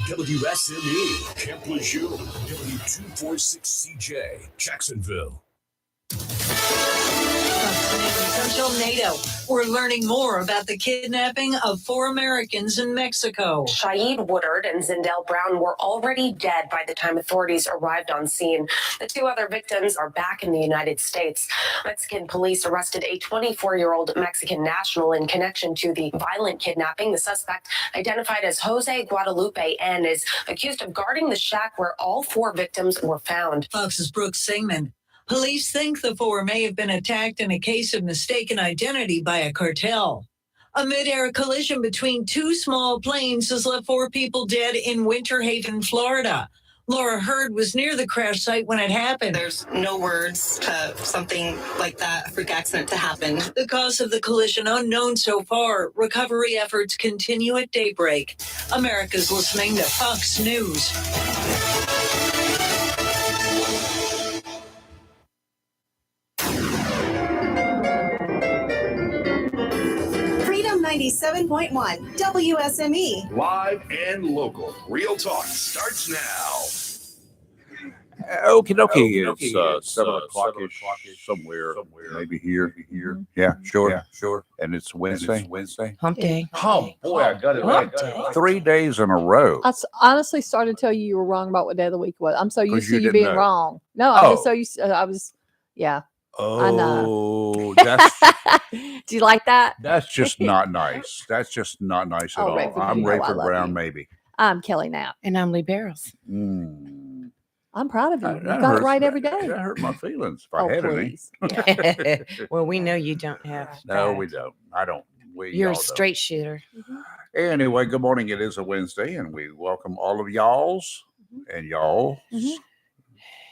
WSME, Camp Lejeune, W246CJ, Jacksonville. Until NATO, we're learning more about the kidnapping of 4 Americans in Mexico. Shaeed Woodard and Zindell Brown were already dead by the time authorities arrived on scene. The 2 other victims are back in the United States. Mexican police arrested a 24-year-old Mexican national in connection to the violent kidnapping. The suspect, identified as Jose Guadalupe N, is accused of guarding the shack where all 4 victims were found. Fox's Brooks Singman. Police think the 4 may have been attacked in a case of mistaken identity by a cartel. A mid-air collision between 2 small planes has left 4 people dead in Winter Haven, Florida. Laura Hurd was near the crash site when it happened. There's no words for something like that, a freak accident to happen. The cause of the collision unknown so far. Recovery efforts continue at daybreak. America's listening to Fox News. Freedom 97.1 WSME. Live and local. Real talk starts now. Okie dokie. It's 7 o'clock-ish somewhere, maybe here. Mm-hmm. Yeah, sure. And it's Wednesday. Hump day. Boy, I got it right. 3 days in a row. I honestly started to tell you were wrong about what day of the week was. I'm so used to you being wrong. No, I'm just so used to, yeah. I know. That's Do you like that? that's just not nice. That's just not nice at all. Rayford, I'm you know I Rayford love Brown, you. maybe. I'm Kelly Knapp. And I'm Lee Barrows. I'm proud of you. You That got hurts- it right every day. That hurt my feelings if I Oh, had please. any. Well, we know you don't have. No, that. we don't. I don't. You're a y'all don't. straight shooter. Anyway, good morning. It is a Wednesday, and we welcome all of y'alls and y'all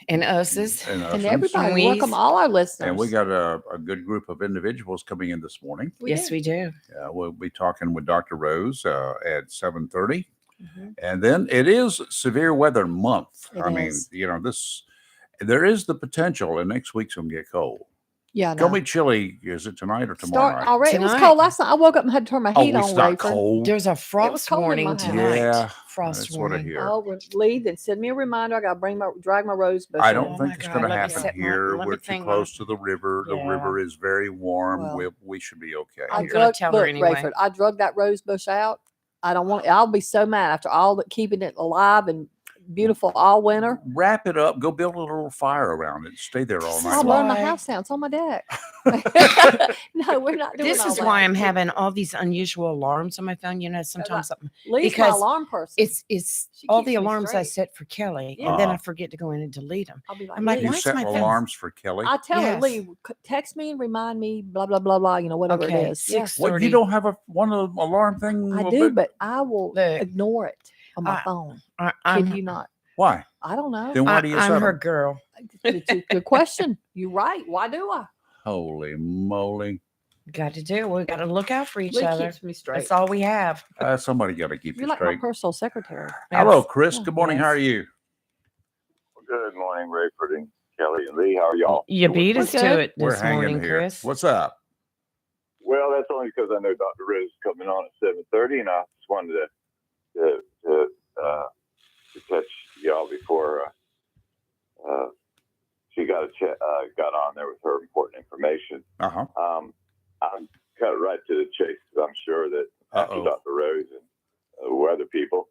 And us's. and And us. everybody, We's. welcome all our listeners. And we got a good group of individuals coming in this morning. Yes, we do. We'll be talking with Dr. Rose at 7:30. And then it is severe weather month. It I mean, is. there is the potential, and next week's going to get cold. Yeah, It's going to be chilly. Is it tonight or tomorrow Start night? already. It was Tonight. cold last night. I woke up and had to turn my heat Oh, on. it's not Rayford. cold. There's a frost cold in warning my house. tonight. Yeah, Frost that's what I warning. hear. Oh, Lee, then send me a reminder. I got to drag my rose bush. I in. don't Oh think my it's God, going to let me happen set my- here. let me We're too think close to the river. The Yeah. river is very warm. Well, we should be okay. I'm I here. gonna drug, tell her look, anyway. Rayford, I drug that rose bush out. I don't want. I'll be so mad after all that keeping it alive and beautiful all winter. Wrap it up. Go build a little fire around it. Stay there all This night is I'll long. burn my why- house down. It's on my deck. No, we're not doing This all is that. why I'm having all these unusual alarms on my phone. You know, sometimes something. Lee's my because alarm person. It's She all keeps the me alarms I straight. set for Kelly, and then I Uh-huh. forget to go in and delete them. I'll be like, I'm like, Lee, You why is set my phone- alarms for Kelly. I tell her, Yes. Lee, text me and remind me, blah blah blah blah. You know, whatever Okay, it is. Yeah, 6:30. What, you don't have one of the alarm thing? I of do, it? but I will Look, ignore it on my I- phone. I'm, Kid you not? Why? I don't know. Then why do you I'm set her them? girl. It's a good question. You're right. Why do I? Holy moly! Got to do. We got to look out for each Lee other. keeps me straight. That's all we have. Somebody got to keep You're you like my straight. personal secretary. Hello, Chris. Yeah. Good morning. How are you? Good morning, Rayford and Kelly and Lee. How are y'all? You beat us We're to good. it We're this hanging morning, here. Chris. What's up? Well, that's only because I know Dr. Rose is coming on at 7:30, and I just wanted to catch y'all before she got on there with her important information. Uh-huh. I'll cut right to the chase because I'm sure that after Uh-oh. Dr. Rose and other people,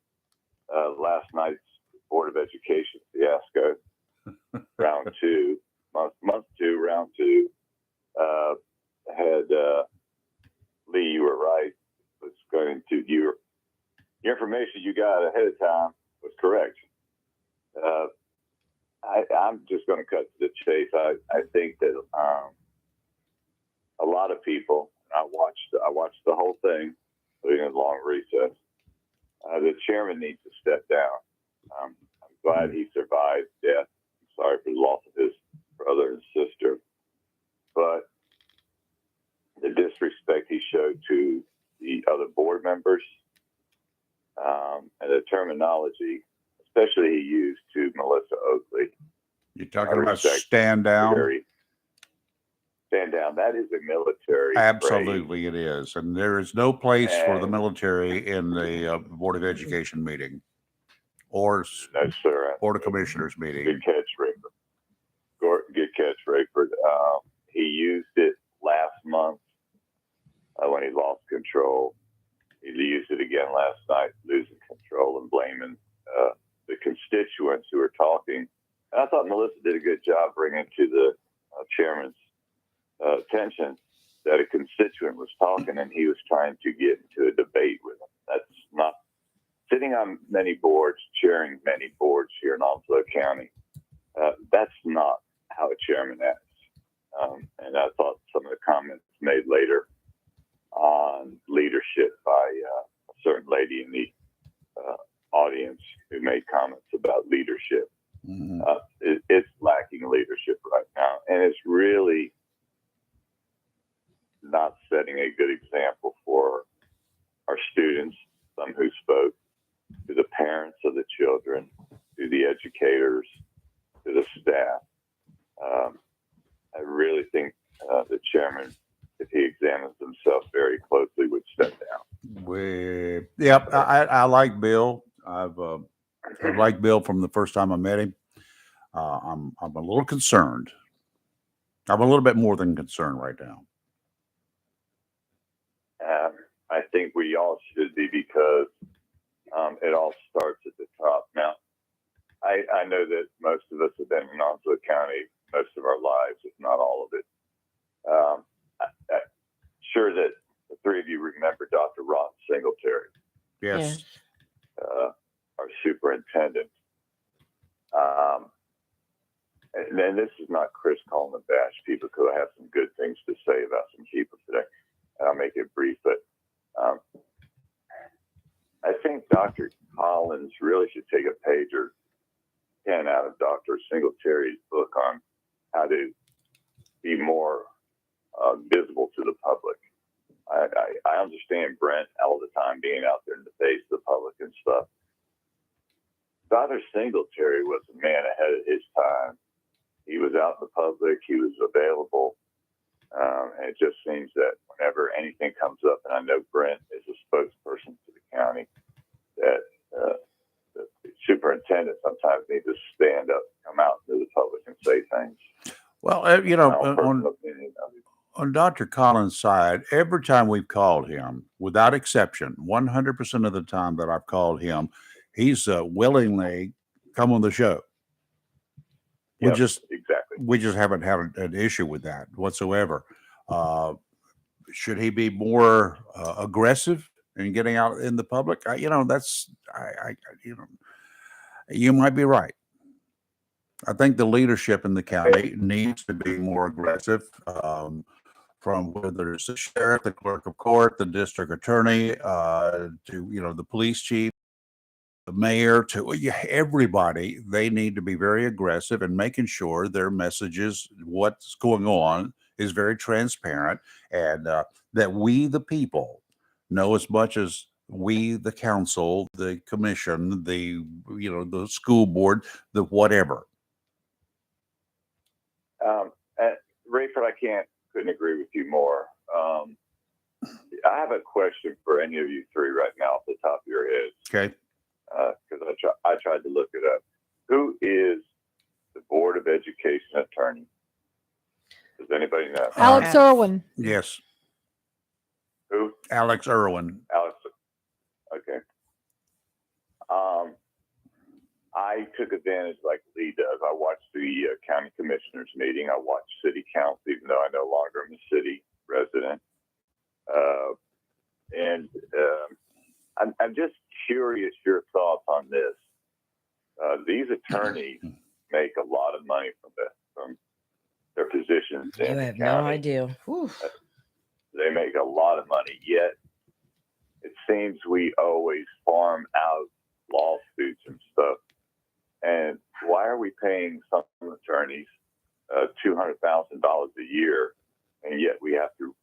last night's Board of Education fiasco, round two, month two, round two, had Lee, you were right. Was going to your information you got ahead of time was correct. I'm just going to cut to the chase. I think that a lot of people. I watched the whole thing, including a long recess. The chairman needs to step down. I'm glad he survived death. I'm sorry for the loss of his brother and sister, but the disrespect he showed to the other board members and the terminology, especially he used to Melissa Oakley. You're talking I about respect stand down? Stand down. That is a military Absolutely, it is. And there is no place for the And- military in the Board of Education meeting. or No, sir. Board of Commissioners meeting. Good catch, Rayford. Good catch, Rayford. He used it last month when he lost control. He used it again last night, losing control and blaming the constituents who were talking. And I thought Melissa did a good job bringing to the chairman's attention that a constituent was talking and he was trying to get into a debate with him. That's not sitting on many boards, chairing many boards here in Onslow County. That's not how a chairman acts. And I thought some of the comments made later on leadership by a certain lady in the audience who made comments about leadership. Mm-hmm. It's lacking leadership right now, and it's really not setting a good example for our students, some who spoke, to the parents of the children, to the educators, to the staff. I really think the chairman, if he examines himself very closely, would step down. Yep, I like Bill. I've liked Bill from the first time I met him. I'm a little concerned. I'm a little bit more than concerned right now. I think we all should be, because it all starts at the top. Now, I know that most of us have been in Onslow County most of our lives, if not all of it. I'm sure that the three of you remember Dr. Ron Singletary. Yes. Our superintendent. And then this is not Chris calling to bash people, because I have some good things to say about some people today. And I'll make it brief, but I think Dr. Collins really should take a page or 10 out of Dr. Singletary's book on how to be more visible to the public. I understand Brent all the time being out there in the face of the public and stuff. Dr. Singletary was a man ahead of his time. He was out in the public. He was available. And it just seems that whenever anything comes up, and I know Brent is a spokesperson for the county, that the superintendent sometimes needs to stand up, come out to the public and say things. Well, on Dr. Collins' side, every time we've called him, without exception, 100% of the time that I've called him, he's willingly come on the show. We just haven't had an issue with that whatsoever. Should he be more aggressive in getting out in the public? You might be right. I think the leadership in the county needs to be more aggressive, from whether it's the sheriff, the clerk of court, the district attorney, to the police chief, the mayor, to everybody. They need to be very aggressive in making sure their messages, what's going on, is very transparent, and that we, the people, know as much as we, the council, the commission, the school board, the whatever. Rayford, I couldn't agree with you more. I have a question for any of you three right now off the top of your heads. Okay. Because I tried to look it up. Who is the Board of Education attorney? Does anybody know? Alex Irwin. Yes. Who? Alex Irwin. Alex. Okay. I took advantage, like Lee does. I watched the county commissioners meeting. I watched city council, even though I no longer am a city resident. I'm just curious your thoughts on this. These attorneys make a lot of money from their positions. You have no idea. They make a lot of money, yet it seems we always farm out lawsuits and stuff. And why are we paying some attorneys $200,000 a year, and yet we have to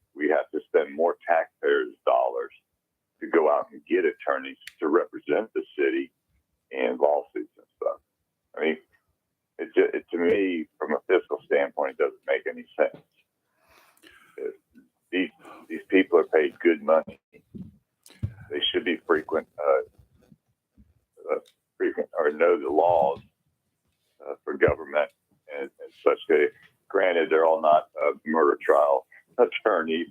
spend more taxpayers' dollars to go out and get attorneys to represent the city in lawsuits and stuff? I mean, to me, from a fiscal standpoint, it doesn't make any sense. These people are paid good money. They should be frequent or know the laws for government and such. Granted, they're all not murder trial attorneys,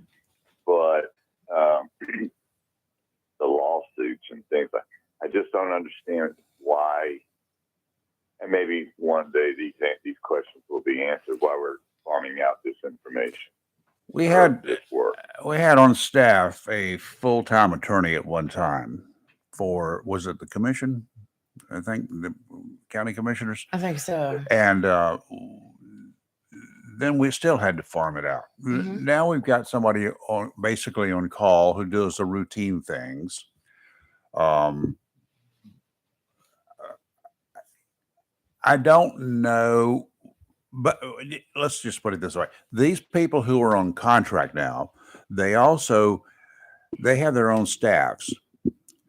but the lawsuits and things like I just don't understand why. And maybe one day these questions will be answered why we're farming out this information. We had on staff a full-time attorney at one time for, was it the commission? I think the county commissioners. I think so. And then we still had to farm it out. Mhm. Now we've got somebody basically on call who does the routine things. I don't know, but let's just put it this way. These people who are on contract now, they have their own staffs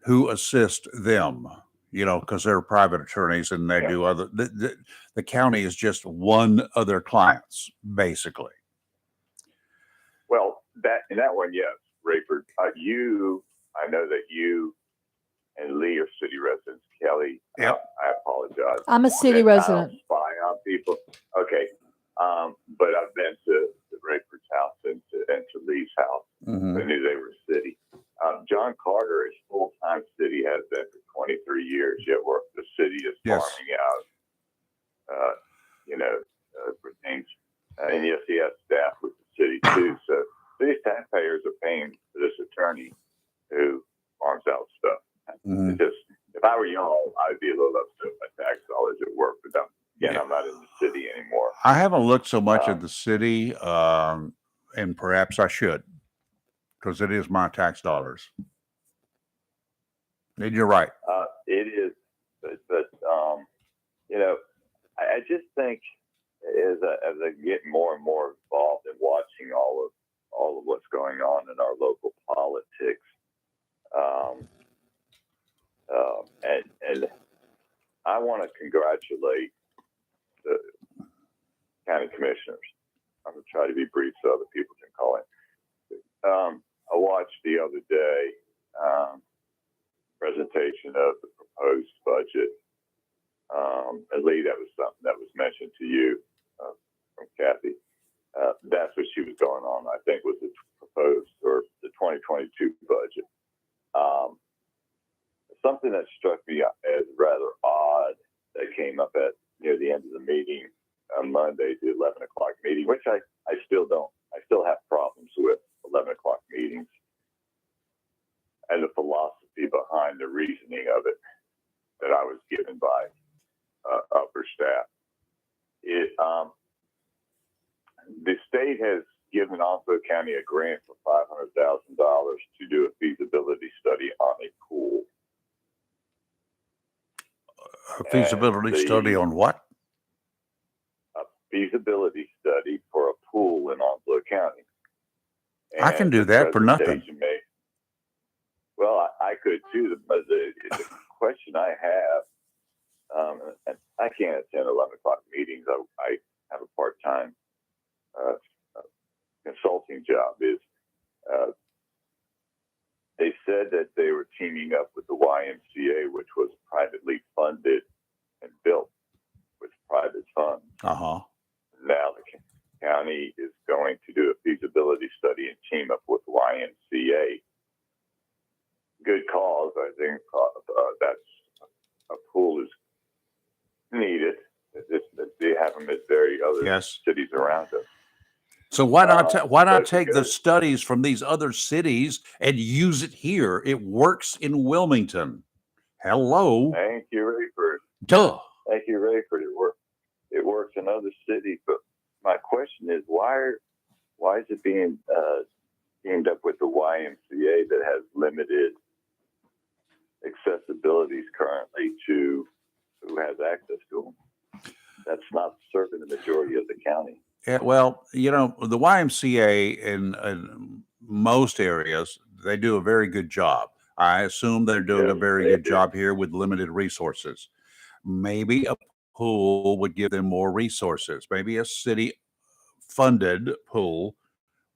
who assist them, because they're private attorneys and they do other, the county is just one of their clients, basically. Well, that one, yes, Rayford. I know that you and Lee are city residents. Kelly, yep. I apologize. I'm a city resident. I don't spy on people. Okay. But I've been to Rayford's house and to Lee's house. Mm-hmm. I knew they were city. John Carter is full-time city, has been for 23 years, yet the city is farming out, for things. And yes, he has staff with the city too. So these taxpayers are paying for this attorney who farms out stuff. Mm-hmm. If I were y'all, I'd be a little upset with my tax dollars at work, but I'm not in the city anymore. I haven't looked so much at the city, and perhaps I should, because it is my tax dollars. And you're right. It is, but I just think as I get more and more involved in watching all of what's going on in our local politics, and I want to congratulate the county commissioners. I'm going to try to be brief so other people can call in. I watched the other day presentation of the proposed budget. And Lee, that was something that was mentioned to you from Kathy. That's what she was going on, I think, was the proposed or the 2022 budget. Something that struck me as rather odd that came up near the end of the meeting on Monday, the 11 o'clock meeting, which I still have problems with 11 o'clock meetings and the philosophy behind the reasoning of it that I was given by upper staff. The state has given Onslow County a grant for $500,000 to do a feasibility study on a pool. A feasibility study on what? A feasibility study for a pool in Onslow County. And I can do that for nothing. Well, I could too. The question I have, and I can't attend 11 o'clock meetings. I have a part-time consulting job. They said that they were teaming up with the YMCA, which was privately funded and built with private funds. Uh-huh. Now the county is going to do a feasibility study and team up with YMCA. Good cause, I think. That's a pool is needed. They have them at various other cities around us. So why not take the studies from these other cities and use it here? It works in Wilmington. Hello. Thank you, Rayford. Duh. Thank you, Rayford. It works in other cities, but my question is why is it being teamed up with the YMCA that has limited accessibilities currently to who has access to them? That's not serving the majority of the county. Yeah, well, the YMCA in most areas, they do a very good job. I assume they're doing a very good job here with limited resources. Maybe a pool would give them more resources. Maybe a city-funded pool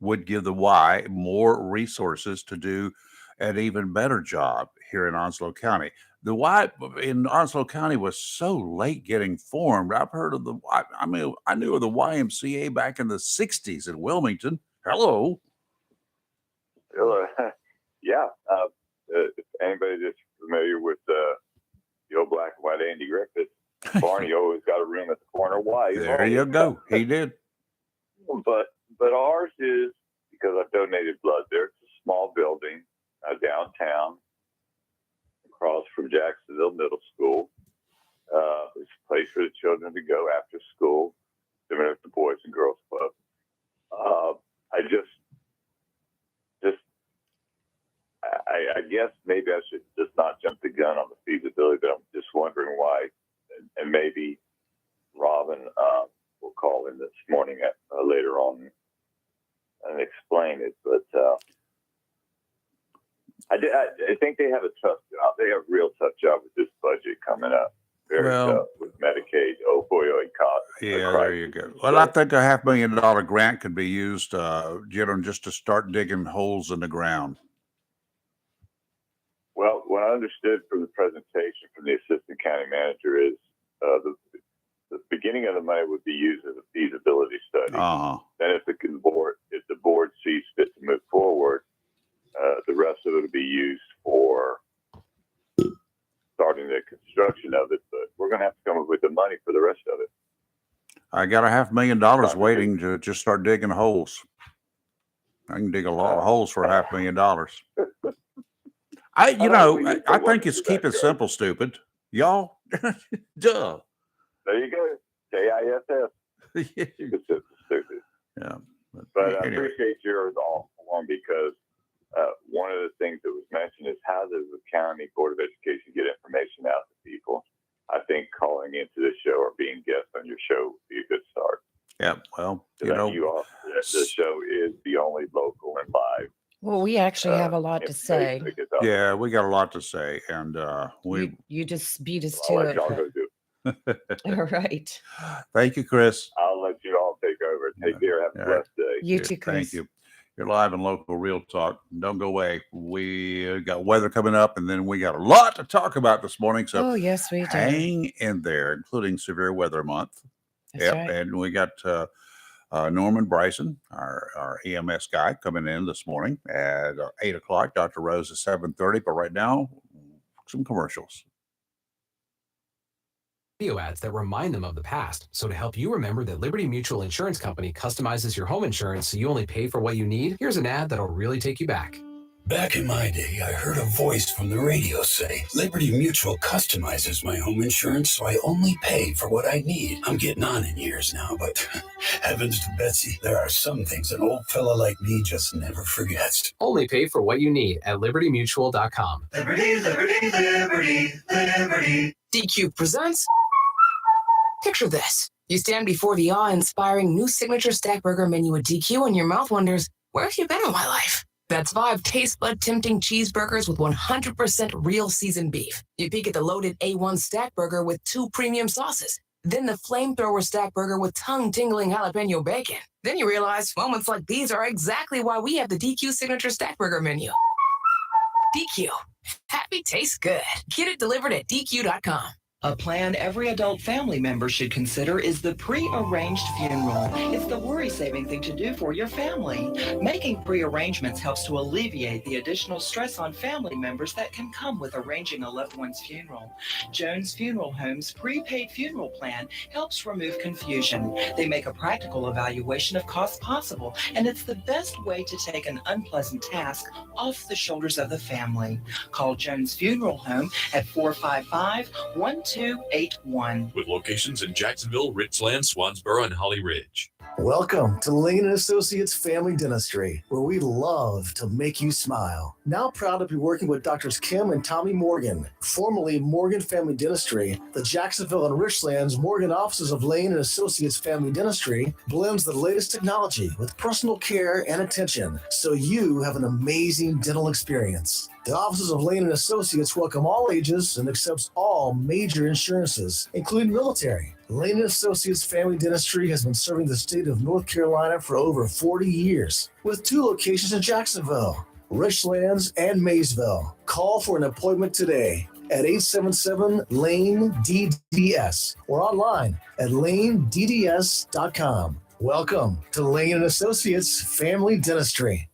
would give the Y more resources to do an even better job here in Onslow County. the Y in Onslow County was so late getting formed. I've heard of I mean, I knew of the YMCA back in the 60s in Wilmington. Hello. Yeah. If anybody that's familiar with the old black and white Andy Griffith, Barney always got a room at the corner. Why? There you go. He did. But ours is, because I've donated blood there, it's a small building downtown across from Jacksonville Middle School. It's a place for the children to go after school, similar to the Boys and Girls Club. I guess maybe I should just not jump the gun on the feasibility, but I'm just wondering why. And maybe Robin will call in this morning later on and explain it. But I think they have a tough job. They have a real tough job with this budget coming up. Very tough with Medicaid, opioid costs. Yeah, there you go. Well, I think a $500,000 grant could be used, just to start digging holes in the ground. Well, what I understood from the presentation from the assistant county manager is the beginning of the money would be used as a feasibility study. Then if the board sees fit to move forward, the rest of it would be used for starting the construction of it. But we're going to have to come up with the money for the rest of it. I got a $500,000 waiting to just start digging holes. I can dig a lot of holes for $500,000. I think it's keep it simple, stupid. Y'all, duh. There you go. KISS. Stupid. Yeah. But I appreciate yours all along, because one of the things that was mentioned is, how does the county board of education get information out to people? I think calling into this show or being guest on your show would be a good start. Yeah. Well, the show is the only local and live. Well, we actually have a lot to say. Yeah, we got a lot to say, and you just beat us to it. Y'all go do it. All right. Thank you, Chris. I'll let you all take over. Take care. Have a blessed day. You too, Chris. Thank you. You're live and local Real Talk. Don't go away. We got weather coming up, and then we got a lot to talk about this morning. So yes, we do. Hang in there, including Severe Weather Month. That's right. And we got Norman Bryson, our EMS guy, coming in this morning at 8 o'clock. Dr. Rose is 7:30. But right now, some commercials. Video ads that remind them of the past. So to help you remember that Liberty Mutual Insurance Company customizes your home insurance so you only pay for what you need, here's an ad that'll really take you back. Back in my day, I heard a voice from the radio say, Liberty Mutual customizes my home insurance so I only pay for what I need. I'm getting on in years now, but heavens to Betsy, there are some things an old fella like me just never forgets. Only pay for what you need at libertymutual.com. Liberty, liberty, liberty, liberty. DQ presents. Picture this. You stand before the awe-inspiring new signature stack burger menu at DQ and your mouth wonders, where have you been all my life? That's 5 taste bud tempting cheeseburgers with 100% real seasoned beef. You peek at the loaded A1 stack burger with 2 premium sauces. Then the flamethrower stack burger with tongue-tingling jalapeno bacon. Then you realize moments like these are exactly why we have the DQ signature stack burger menu. DQ. Happy tastes good. Get it delivered at DQ.com. A plan every adult family member should consider is the pre-arranged funeral. It's the worry-saving thing to do for your family. Making pre-arrangements helps to alleviate the additional stress on family members that can come with arranging a loved one's funeral. Jones Funeral Home's prepaid funeral plan helps remove confusion. They make a practical evaluation of costs possible, and it's the best way to take an unpleasant task off the shoulders of the family. Call Jones Funeral Home at 455-1281. With locations in Jacksonville, Richland, Swansboro, and Holly Ridge. Welcome to Lane & Associates Family Dentistry, where we love to make you smile. Now proud to be working with Drs. Kim and Tommy Morgan, formerly Morgan Family Dentistry. The Jacksonville and Richlands Morgan offices of Lane & Associates Family Dentistry blends the latest technology with personal care and attention, so you have an amazing dental experience. The offices of Lane & Associates welcome all ages and accepts all major insurances, including military. Lane & Associates Family Dentistry has been serving the state of North Carolina for over 40 years, with 2 locations in Jacksonville, Richlands, and Maysville. Call for an appointment today at 877-LANE-DDS or online at lanedds.com. Welcome to Lane & Associates Family Dentistry.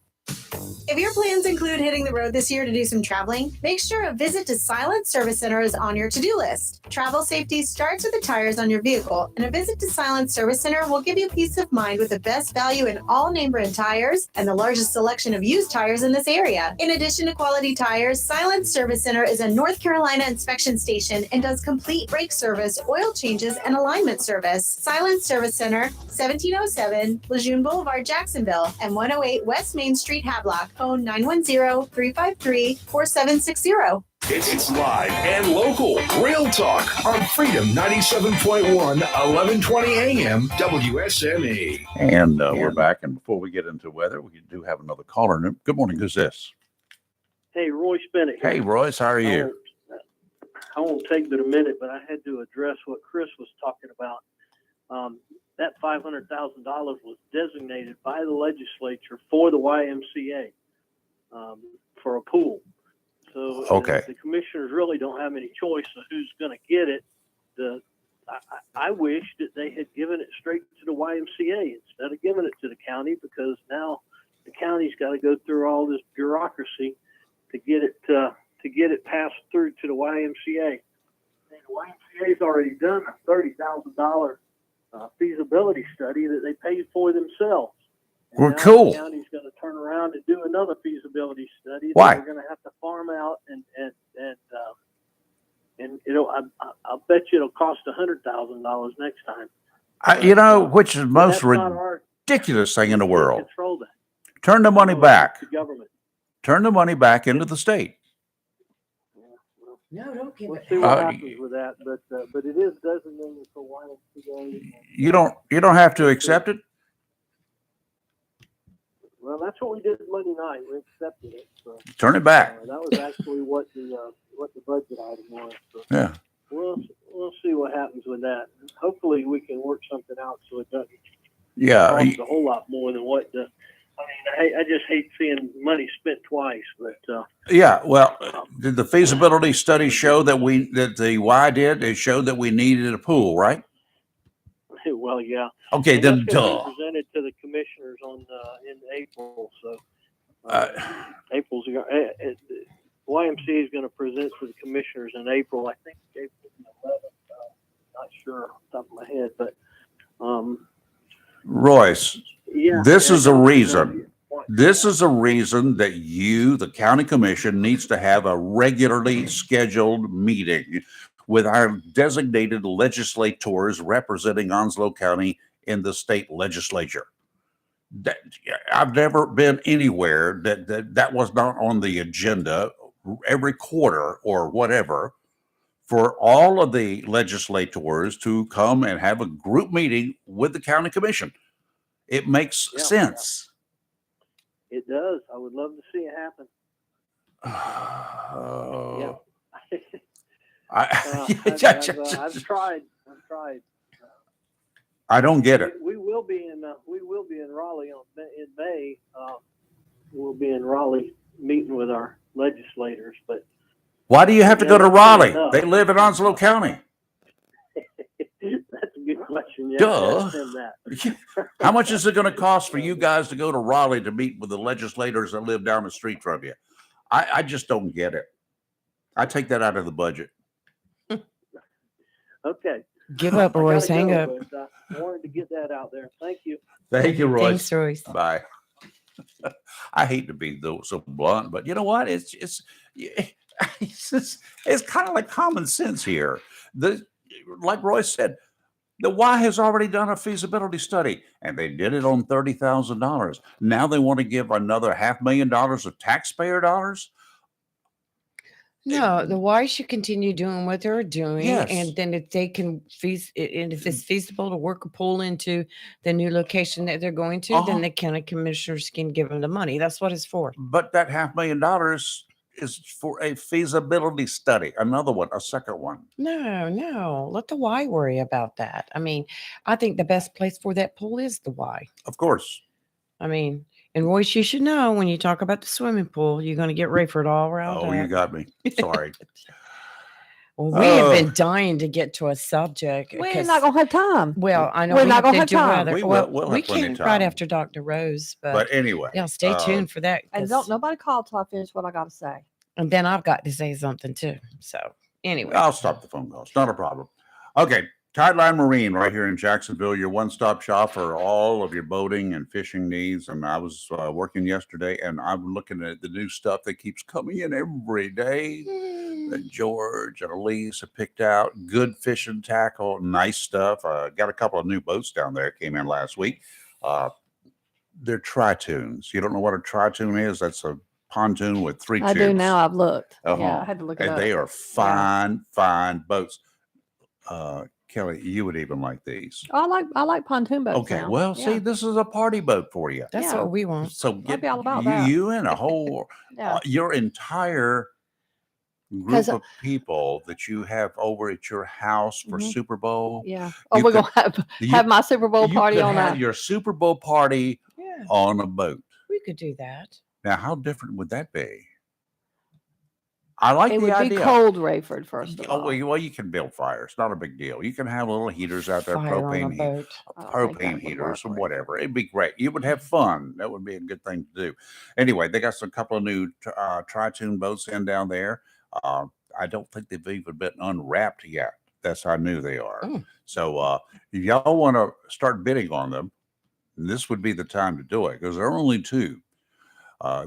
If your plans include hitting the road this year to do some traveling, make sure a visit to Silent Service Center is on your to-do list. Travel safety starts with the tires on your vehicle, and a visit to Silent Service Center will give you peace of mind with the best value in all name brand tires and the largest selection of used tires in this area. In addition to quality tires, Silent Service Center is a North Carolina inspection station and does complete brake service, oil changes, and alignment service. Silent Service Center, 1707 Lejeune Boulevard, Jacksonville, and 108 West Main Street, Havelock. Phone 910-353-4760. It's live and local. Real talk on Freedom 97.1, 1120 AM, WSME. And we're back. And before we get into weather, we do have another caller. Good morning. Who's this? Hey, Royce Bennett. Hey, Royce. How are you? I won't take but a minute, but I had to address what Chris was talking about. That $500,000 was designated by the legislature for the YMCA for a pool. So the commissioners really don't have any choice of who's going to get it. I wish that they had given it straight to the YMCA instead of giving it to the county, because now the county's got to go through all this bureaucracy to get it passed through to the YMCA. And the YMCA's already done a $30,000 feasibility study that they paid for themselves. And We're now cool. The county's going to turn around and do another feasibility study. Why? That we're going to have to farm out, and I'll bet you it'll cost $100,000 next time. Which is the most ridiculous thing in the world. Control that. Turn the money back. The government. Turn the money back into the state. No, don't give it. See what happens with that, but it is designated for YMCA. You don't have to accept it. Well, that's what we did Monday night. We accepted it. So, Turn it back. that was actually what the budget item was. So Yeah. We'll see what happens with that. Hopefully, we can work something out so it doesn't cost a whole lot more than what the. I mean, I just hate seeing money spent twice, but. Yeah. Well, did the feasibility study show that the Y did? It showed that we needed a pool, right? Well, yeah. Okay, and then that's gonna duh. be presented to the commissioners in April. So April's YMCA is going to present to the commissioners in April. I think April 11th. Not sure off the top of my head, but Royce, yeah. This is a reason that you, the county commission, needs to have a regularly scheduled meeting with our designated legislators representing Onslow County in the state legislature. I've never been anywhere that was not on the agenda every quarter or whatever for all of the legislators to come and have a group meeting with the county commission. It makes sense. Yeah. It does. I would love to see it happen. Yeah. I've tried. I don't get it. We will be in Raleigh in May. We'll be in Raleigh meeting with our legislators. But why do you have to go to Raleigh? They live in Onslow County. That's a good question. Yeah, Duh. that. How much is it going to cost for you guys to go to Raleigh to meet with the legislators that live down the street from you? I just don't get it. I take that out of the budget. Okay. Give up, Royce. Hang up. But, I wanted to get that out there. Thank you. Thank you, Royce. Thanks, Royce. Bye. I hate to be so blunt, but you know what? It's kind of like common sense here. Like Royce said, the Y has already done a feasibility study, and they did it on $30,000. Now they want to give another $500,000 of taxpayer dollars. No, the Y should continue doing what they're doing, Yes. and then if they can and if it's feasible to work a pool into the new location that they're going to, then the county commissioners can give them the money. That's what it's for. But that $500,000 is for a feasibility study. Another one, a second one. No, let the Y worry about that. I mean, I think the best place for that pool is the Y. Of course. I mean, and Royce, you should know when you talk about the swimming pool, you're going to get Rayford all around. Oh, you got me. Sorry. Well, we have been dying to get to a subject. We're not gonna have time. Well, I know we're we not have gonna to have do time. other. We'll we have plenty can of right time. after Dr. Rose, But anyway, yeah, stay tuned for that. And don't nobody call till I finish what I got to say. And then I've got to say something too. So anyway, I'll stop the phone calls. Not a problem. Okay. Tideline Marine right here in Jacksonville, your one-stop shop for all of your boating and fishing needs. And I was working yesterday, and I'm looking at the new stuff that keeps coming in every day that George and Elise have picked out. Good fishing tackle, nice stuff. Got a couple of new boats down there, came in last week. They're tri-tunes. You don't know what a tri-tune is? That's a pontoon with 3 tubes. I do now. I've looked. Uh-huh. Yeah, I had to look it and up. They are fine, fine boats. Kelly, you would even like these. I like pontoon boats. Okay, now. well, see, this is a party boat for you. That's what we want. So I'd get be all about that. you and a whole, your entire group of people that you have over at your house for Super Bowl. Yeah. Oh, we're gonna have my Super Bowl party on that. Your Super Bowl party on a boat. We could do that. Now, how different would that be? I like it the would idea. Be cold, Rayford, first of all. Well, you can build fires. It's not a big deal. You can have little heaters out there, Fire propane heaters or whatever. It'd be great. You would have fun. That would be a good thing to do. Anyway, they got a couple of new tri-tune boats in down there. I don't think they've even been unwrapped yet. That's how new they are. So if y'all want to start bidding on them, this would be the time to do it because there are only 2.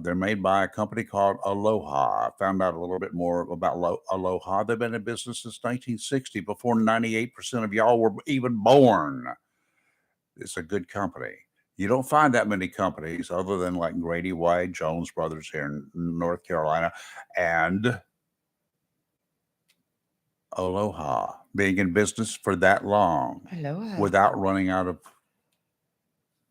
They're made by a company called Aloha. I found out a little bit more about Aloha. They've been in business since 1960, before 98% of y'all were even born. It's a good company. You don't find that many companies other than like Grady White, Jones Brothers here in North Carolina, and Aloha being in business for that long without running out of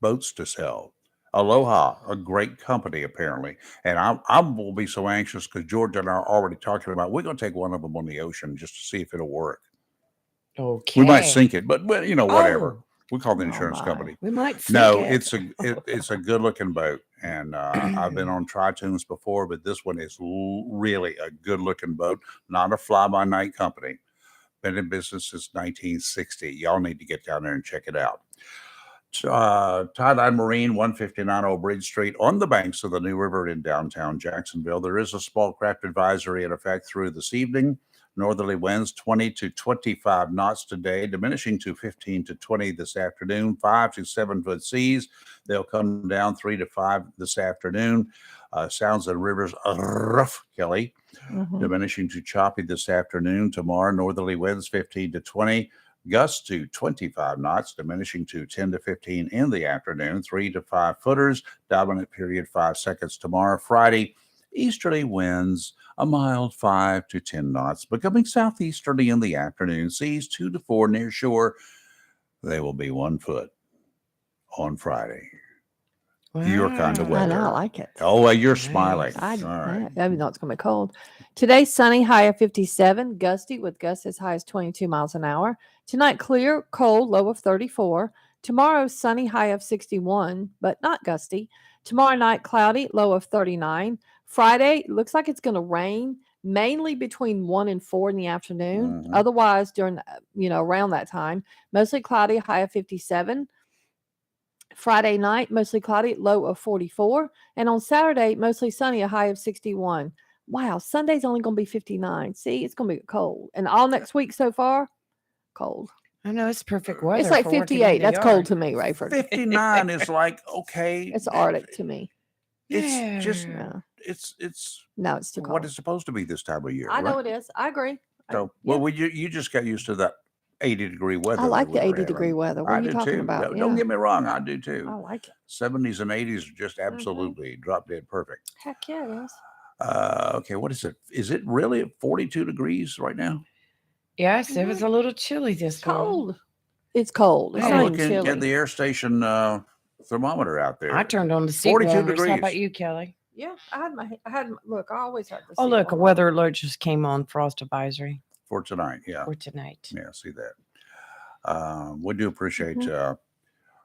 boats to sell. Aloha, a great company, apparently. And I will be so anxious because George and I are already talking about, we're going to take one of them on the ocean just to see if it'll work. Okay. We might sink it, but whatever. We call the insurance company. We might sink it. It's a good looking boat. And I've been on tri-tunes before, but this one is really a good looking boat, not a fly-by-night company. Been in business since 1960. Y'all need to get down there and check it out. Tideline Marine, 159 Old Bridge Street, on the banks of the New River in downtown Jacksonville. There is a small craft advisory in effect through this evening. Northerly winds 20 to 25 knots today, diminishing to 15 to 20 this afternoon. 5 to 7 foot seas. They'll come down 3 to 5 this afternoon. Sounds of rivers rough, Kelly. Diminishing to choppy this afternoon. Tomorrow, northerly winds 15 to 20. Gusts to 25 knots, diminishing to 10 to 15 in the afternoon. 3 to 5 footers, dominant period 5 seconds tomorrow. Friday, easterly winds a mild 5 to 10 knots, becoming southeasterly in the afternoon. Seas 2 to 4 near shore. They will be 1 foot on Friday. Wow. Your kind of weather. I know, I like it. Oh, well, you're smiling. I All right. know it's going to be cold. Today, sunny, high of 57, gusty with gusts as high as 22 miles an hour. Tonight, clear, cold, low of 34. Tomorrow, sunny, high of 61, but not gusty. Tomorrow night, cloudy, low of 39. Friday, looks like it's going to rain, mainly between 1 and 4 in the afternoon. Otherwise, during, around that time, mostly cloudy, high of 57. Friday night, mostly cloudy, low of 44. And on Saturday, mostly sunny, a high of 61. Wow, Sunday's only going to be 59. See, it's going to be cold. And all next week so far, cold. I know it's perfect weather. It's like 58. That's cold to me, Rayford. 59 is like, okay. It's Arctic to me. It's just, it's no, it's too cold. What it's supposed to be this time of year. I know it is. I agree. So, you just got used to that 80-degree weather. I like the 80-degree weather. What are you talking about? Don't get me wrong. I do too. I like it. 70s and 80s are just absolutely drop dead perfect. Heck yeah, it is. Okay, what is it? Is it really 42 degrees right now? Yes, it was a little chilly this morning. Cold. It's cold. It's I'm not even looking chilly. at the air station thermometer out there. I turned on the seat 42 warmers. degrees. How about you, Kelly? Yeah, I always had the Oh, seat look, a warmer. weather alert just came on, frost advisory. For tonight, yeah. For tonight. Yeah, see that. We do appreciate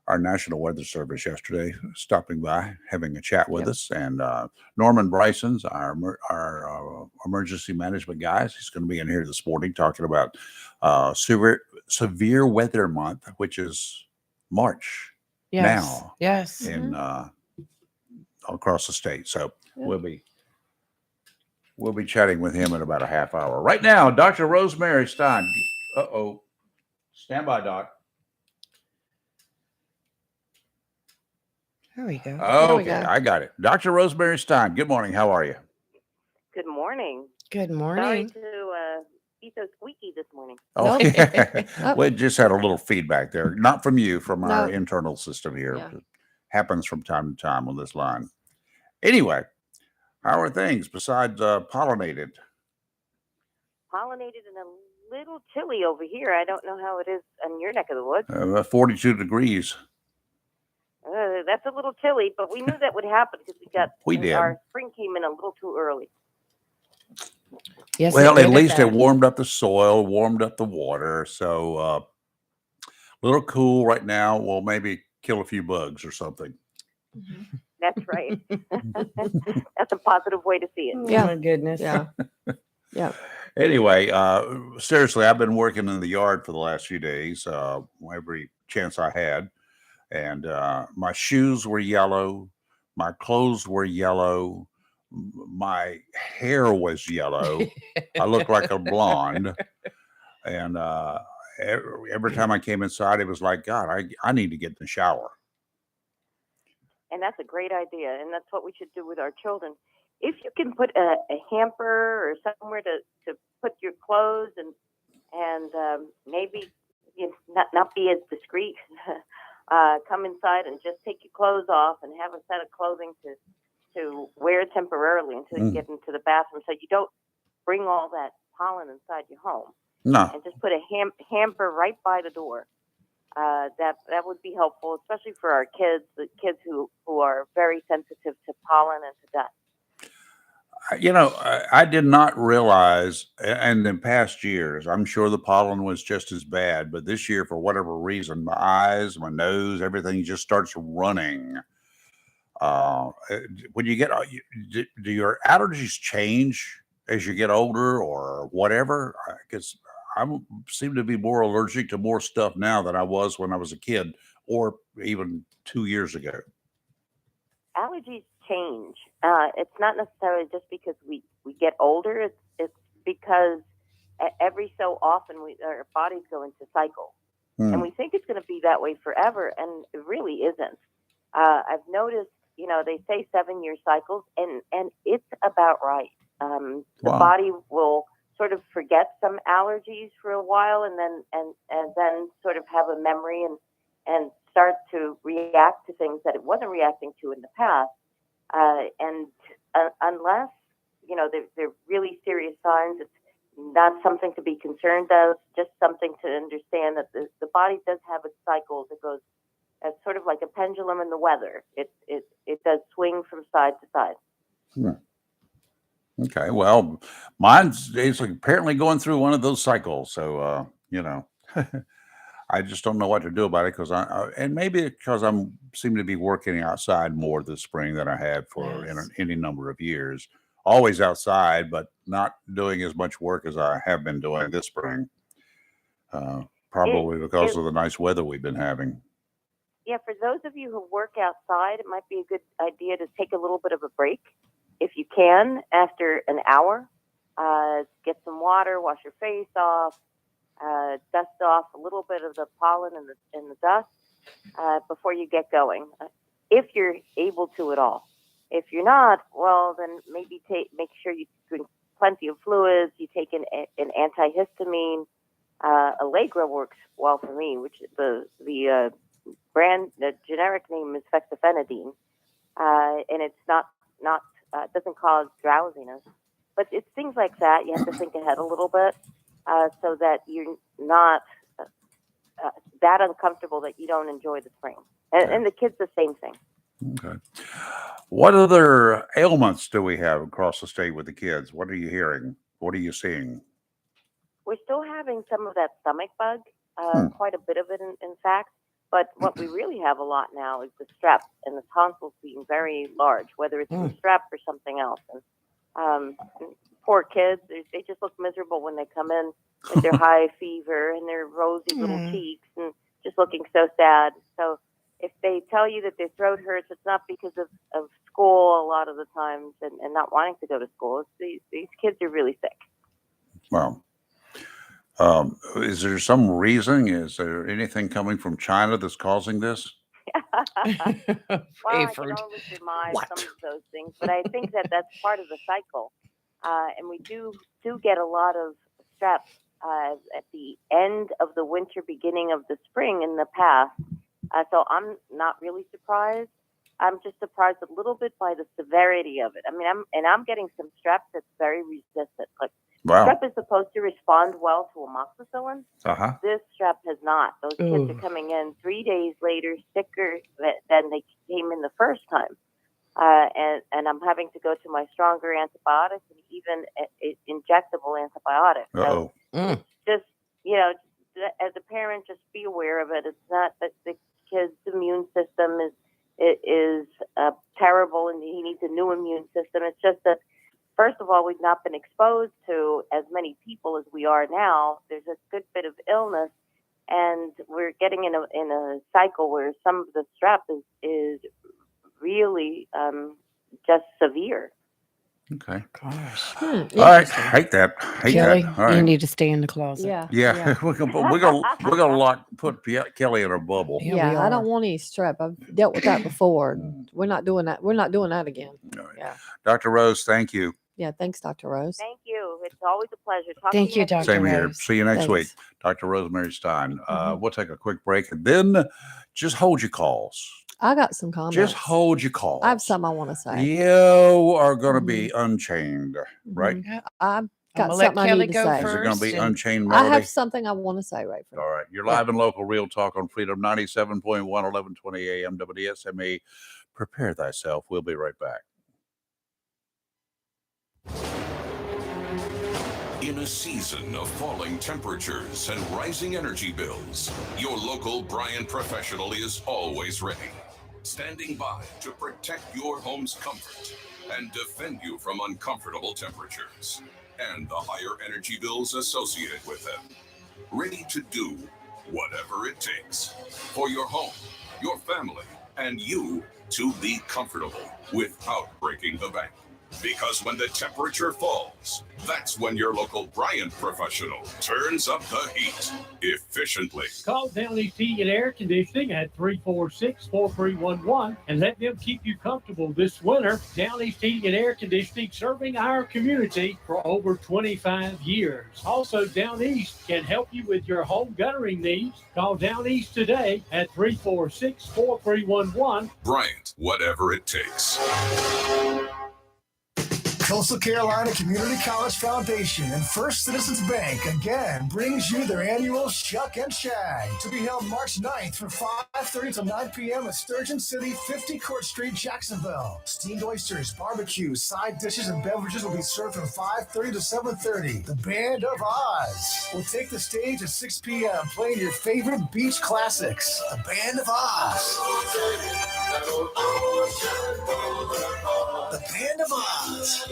our National Weather Service yesterday, stopping by, having a chat with us. And Norman Bryson's our emergency management guys. He's going to be in here this morning talking about severe weather month, which is March now. Yes. In across the state. So we'll be chatting with him in about a half hour. Right now, Dr. Rosemary Stein. Stand by, Doc. There we go. Okay, I got it. Dr. Rosemary Stein, good morning. How are you? Good morning. Good Sorry morning. to be so squeaky this morning. Oh, Nope. we just had a little feedback there. Not from you, from our No. internal system here. Yeah. It happens from time to time on this line. Anyway, how are things besides pollinated? Pollinated and a little chilly over here. I don't know how it is in your neck of the woods. 42 degrees. That's a little chilly, but we knew that would happen because We did. Our spring came in a little too early. Yes. Well, at least it warmed up the soil, warmed up the water. So a little cool right now. We'll maybe kill a few bugs or something. That's right. That's a positive way to see it. Yeah. Oh my goodness. Yeah. Yeah. Anyway, seriously, I've been working in the yard for the last few days, every chance I had. And my shoes were yellow. My clothes were yellow. My hair was yellow. I looked like a blonde. And every time I came inside, it was like, God, I need to get in the shower. And that's a great idea. And that's what we should do with our children. If you can put a hamper or somewhere to put your clothes and maybe not be as discreet, come inside and just take your clothes off and have a set of clothing to wear temporarily until you get into the bathroom, so you don't bring all that pollen inside your home. No. And just put a hamper right by the door. That would be helpful, especially for our kids, the kids who are very sensitive to pollen and to dust. You know, I did not realize, and in past years, I'm sure the pollen was just as bad, but this year, for whatever reason, my eyes, my nose, everything just starts running. When you get, do your allergies change as you get older or whatever? Because I seem to be more allergic to more stuff now than I was when I was a kid or even 2 years ago. Allergies change. It's not necessarily just because we get older. It's because every so often our bodies go into cycles. And we think it's going to be that way forever, and it really isn't. I've noticed, they say 7-year cycles, and it's about right. The body will sort of forget some allergies for a while, and then sort of have a memory and start to react to things that it wasn't reacting to in the past. Unless they're really serious signs, it's not something to be concerned of. Just something to understand that the body does have its cycles. It goes as sort of like a pendulum in the weather. It does swing from side to side. Okay, well, mine's apparently going through one of those cycles. So I just don't know what to do about it because and maybe because I'm seem to be working outside more this spring than I have for any number of years. Always outside, but not doing as much work as I have been doing this spring. Probably because of the nice weather we've been having. Yeah, for those of you who work outside, it might be a good idea to take a little bit of a break if you can after an hour. Get some water, wash your face off. Dust off a little bit of the pollen and the dust before you get going, if you're able to at all. If you're not, well, then maybe make sure you drink plenty of fluids. You take an antihistamine. Allegra works well for me, which the generic name is fexofenadine, and it's not doesn't cause drowsiness. But it's things like that. You have to think ahead a little bit. So that you're not that uncomfortable that you don't enjoy the spring. And the kids, the same thing. Okay. What other ailments do we have across the state with the kids? What are you hearing? What are you seeing? We're still having some of that stomach bug, quite a bit of it, in fact. But what we really have a lot now is the strep and the tonsils being very large, whether it's from strep or something else. And poor kids, they just look miserable when they come in with their high fever and their rosy little cheeks and just looking so sad. So if they tell you that their throat hurts, it's not because of school a lot of the times and not wanting to go to school. It's these kids are really sick. Well, is there some reason? Is there anything coming from China that's causing this? Well, I can only surmise some of those things, but I think that that's part of the cycle. And we do get a lot of strep at the end of the winter, beginning of the spring in the past. So I'm not really surprised. I'm just surprised a little bit by the severity of it. I mean, I'm getting some strep that's very resistant. Like strep is supposed to respond well to amoxicillin. This strep has not. Those kids are coming in 3 days later sicker than they came in the first time. And I'm having to go to my stronger antibiotics and even injectable antibiotics. So it's just, as a parent, just be aware of it. It's not that the kid's immune system is terrible and he needs a new immune system. It's just that, first of all, we've not been exposed to as many people as we are now. There's a good bit of illness, and we're getting in a cycle where some of the strep is really just severe. Okay. Gosh. All right. Hate that. Kelly, All right. you need to stay in the closet. Yeah. We're gonna put Kelly in her bubble. Yeah, I don't want any strep. I've dealt with that before. We're not doing that. We're not doing that again. Yeah. Dr. Rose, thank you. Yeah. Thanks, Dr. Rose. Thank you. It's always a pleasure. Talk Thank to you, next week. Dr. Same here. Rose. See you next Thanks. week. Dr. Rosemary Stein. We'll take a quick break and then just hold your calls. I got some comments. Just hold your calls. I have some I want to say. You are going to be unchained, right? I've got let something I Kelly need to go say. Is it going to be first and- unchained I melody? have something I want to say right now. All right. You're live and local, Real Talk on Freedom 97.1, 1120 AM WSME. Prepare thyself. We'll be right back. In a season of falling temperatures and rising energy bills, your local Bryant professional is always ready, standing by to protect your home's comfort and defend you from uncomfortable temperatures and the higher energy bills associated with them. Ready to do whatever it takes for your home, your family, and you to be comfortable without breaking the bank. Because when the temperature falls, that's when your local Bryant professional turns up the heat efficiently. Call Down East Heating and Air Conditioning at 346-4311 and let them keep you comfortable this winter. Down East Heating and Air Conditioning, serving our community for over 25 years. Also, Down East can help you with your home guttering needs. Call Down East today at 346-4311. Bryant, whatever it takes. Coastal Carolina Community College Foundation and First Citizens Bank again brings you their annual Shuck and Shag to be held March 9th from 5:30 to 9 p.m. at Sturgeon City, 50 Court Street, Jacksonville. Steamed oysters, barbecue, side dishes, and beverages will be served from 5:30 to 7:30. The Band of Oz will take the stage at 6 p.m. playing your favorite beach classics. The Band of Oz. The Band of Oz.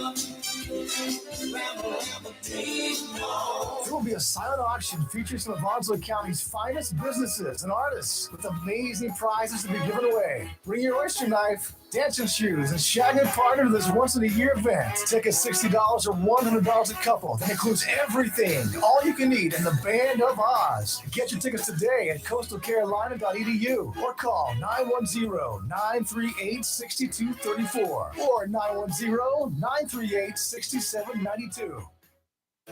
There will be a silent auction featuring some of Onslow County's finest businesses and artists with amazing prizes to be given away. Bring your oyster knife, dancing shoes, and shag and partner to this once-in-a-year event. Tickets $60 or $100 a couple. That includes everything, all you can eat in the Band of Oz. Get your tickets today at coastalcarolina.edu or call 910-938-6234 or 910-938-6792.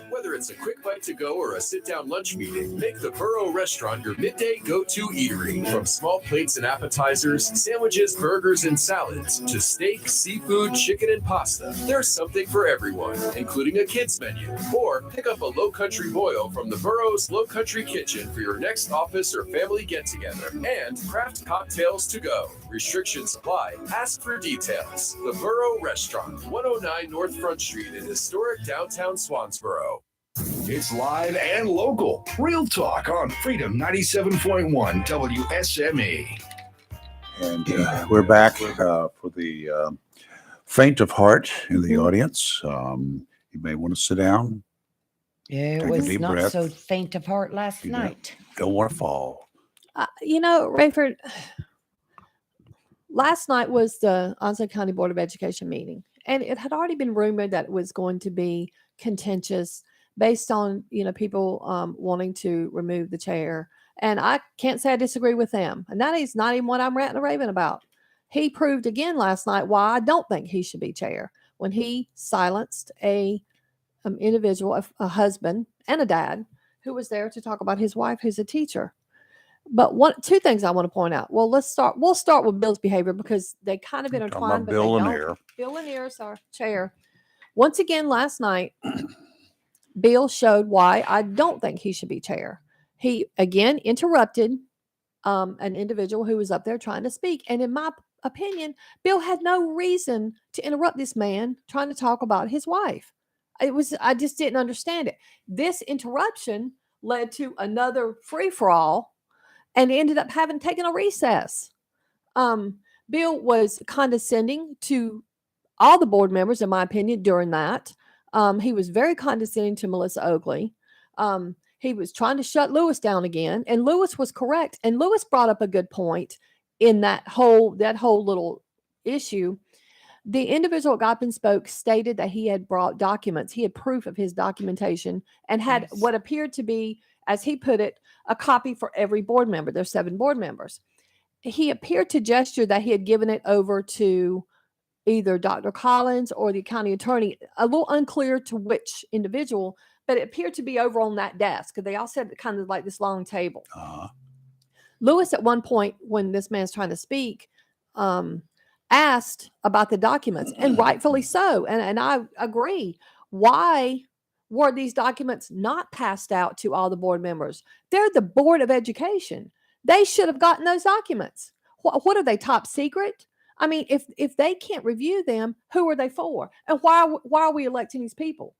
Whether it's a quick bite to go or a sit-down lunch meeting, make the Burrow Restaurant your midday go-to eatery. From small plates and appetizers, sandwiches, burgers, and salads, to steak, seafood, chicken, and pasta, there's something for everyone, including a kids menu. Or pick up a Low Country boil from the Burrow's Low Country Kitchen for your next office or family get-together. And craft cocktails to go. Restrictions apply. Ask for details. The Burrow Restaurant, 109 North Front Street in historic downtown Swansboro. It's live and local. Real talk on Freedom 97.1 WSME. And we're back for the faint of heart in the audience. You may want to sit down. Yeah, it Take a was deep not breath. so faint of heart last night. Don't want to fall. Rayford, last night was the Onslow County Board of Education meeting, and it had already been rumored that it was going to be contentious based on, people wanting to remove the chair. And I can't say I disagree with them. And that is not even what I'm ranting and raving about. He proved again last night why I don't think he should be chair when he silenced a individual, a husband and a dad, who was there to talk about his wife, who's a teacher. But two things I want to point out. Well, we'll start with Bill's behavior because they kind of intertwine. But Bill they Lanier. don't. Bill Lanier is our chair. Once again, last night, Bill showed why I don't think he should be chair. He again interrupted an individual who was up there trying to speak. And in my opinion, Bill had no reason to interrupt this man trying to talk about his wife. I just didn't understand it. This interruption led to another free-for-all and ended up having taken a recess. Bill was condescending to all the board members, in my opinion, during that. He was very condescending to Melissa Oakley. He was trying to shut Lewis down again, and Lewis was correct. And Lewis brought up a good point in that whole little issue. The individual that got up and spoke stated that he had brought documents. He had proof of his documentation and had what appeared to be, as he put it, a copy for every board member. There's 7 board members. He appeared to gesture that he had given it over to either Dr. Collins or the county attorney, a little unclear to which individual, but it appeared to be over on that desk. They all said kind of like this long table. Lewis, at one point, when this man's trying to speak, asked about the documents, and rightfully so. And I agree. Why were these documents not passed out to all the board members? They're the Board of Education. They should have gotten those documents. What are they, top secret? I mean, if they can't review them, who are they for? And why are we electing these people?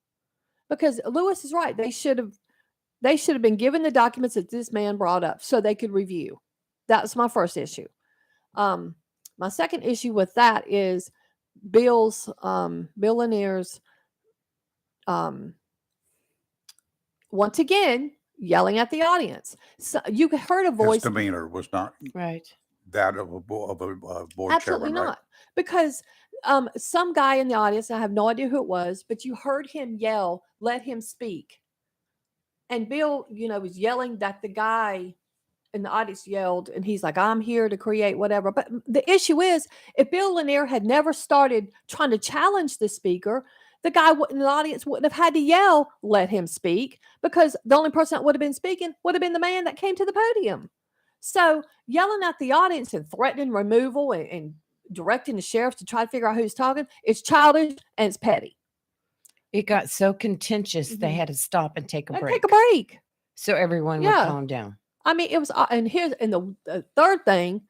Because Lewis is right. They should have been given the documents that this man brought up so they could review. That's my first issue. My second issue with that is Bill Lanier's once again yelling at the audience. So you heard a voice. His demeanor was not right. That of a board Absolutely chairman, right? not. Because some guy in the audience, I have no idea who it was, but you heard him yell, "Let him speak." And Bill, was yelling that the guy in the audience yelled, and he's like, "I'm here to create whatever." But the issue is, if Bill Lanier had never started trying to challenge the speaker, the guy in the audience wouldn't have had to yell, "Let him speak," because the only person that would have been speaking would have been the man that came to the podium. So yelling at the audience and threatening removal and directing the sheriff to try to figure out who's talking, it's childish and it's petty. It got so contentious they had to stop and take a break. Take a break. So everyone would calm down. I mean, it was, and the third thing,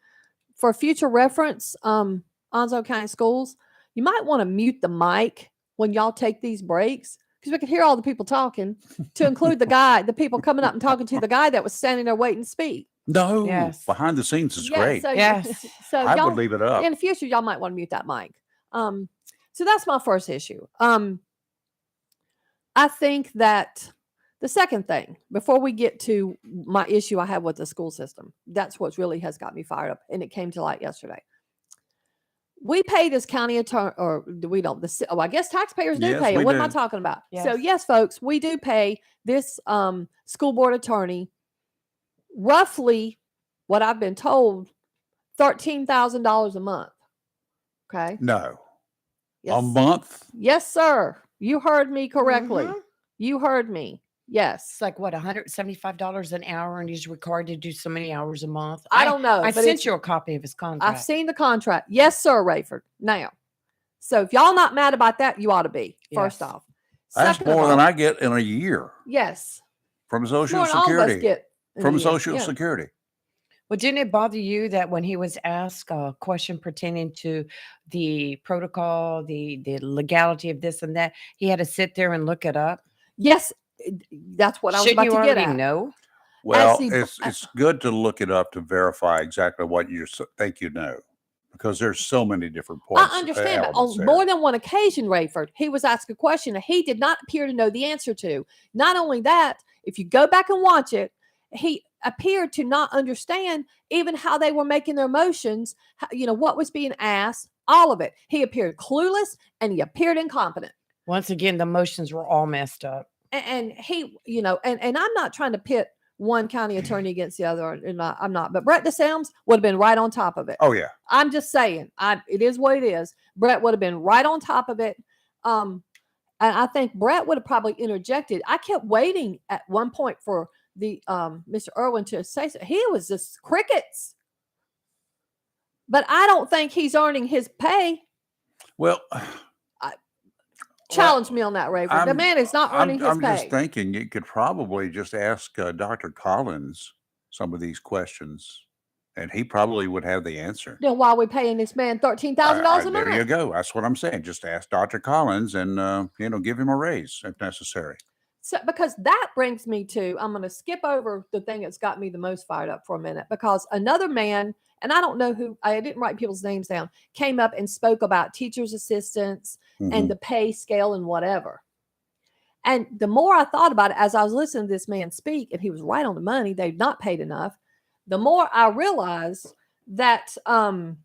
for future reference, Onslow County Schools, you might want to mute the mic when y'all take these breaks, because we could hear all the people talking, to include the people coming up and talking to the guy that was standing there waiting to speak. No, behind the scenes is great. So I y'all, would leave it up. in the future, y'all might want to mute that mic. So that's my first issue. I think that the second thing, before we get to my issue I have with the school system, that's what really has got me fired up, and it came to light yesterday. We pay this county attorney, or we don't. I guess taxpayers do pay it. What am I talking about? Yes. So yes, folks, we do pay this school board attorney roughly, what I've been told, $13,000 a month. Okay. No. Yes. A month? Yes, sir. You heard me correctly. You heard me. Yes. It's like what, $175 an hour, and he's required to do so many hours a month. I don't know. I but sent you a copy of his contract. I've seen the contract. Yes, sir, Rayford. Now, so if y'all not mad about that, you ought to be. First off. That's Second of more than all, I get in a year yes. from Social More than all of us Security. get in a From year. Social Yeah. Security. Well, didn't it bother you that when he was asked a question pertaining to the protocol, the legality of this and that, he had to sit there and look it up? Yes, That's what I was Shouldn't about you to get already at. know? Well, the- it's good to look it up to verify exactly what you think you know, because there's so many different points. I understand, but elements on there. more than one occasion, Rayford, he was asked a question that he did not appear to know the answer to. Not only that, if you go back and watch it, he appeared to not understand even how they were making their motions, what was being asked, all of it. He appeared clueless and he appeared incompetent. Once again, the motions were all messed up. And he, and I'm not trying to pit one county attorney against the other, and I'm not. But Brett DeSalms would have been right on top of it. Oh yeah, I'm just saying, it is what it is. Brett would have been right on top of it. And I think Brett would have probably interjected. I kept waiting at one point for the Mr. Irwin to say so. He was just crickets. But I don't think he's earning his pay. Well, challenge me on that, Rayford. The man is not earning his pay. I'm just thinking you could probably just ask Dr. Collins some of these questions, and he probably would have the answer. Then why are we paying this man $13,000 a month? There you go. That's what I'm saying. Just ask Dr. Collins and give him a raise if necessary. So, because that brings me to, I'm going to skip over the thing that's got me the most fired up for a minute, because another man, and I don't know who, I didn't write people's names down, came up and spoke about teachers' assistants and the pay scale and whatever. And the more I thought about it, as I was listening to this man speak, and he was right on the money, they've not paid enough, the more I realized that why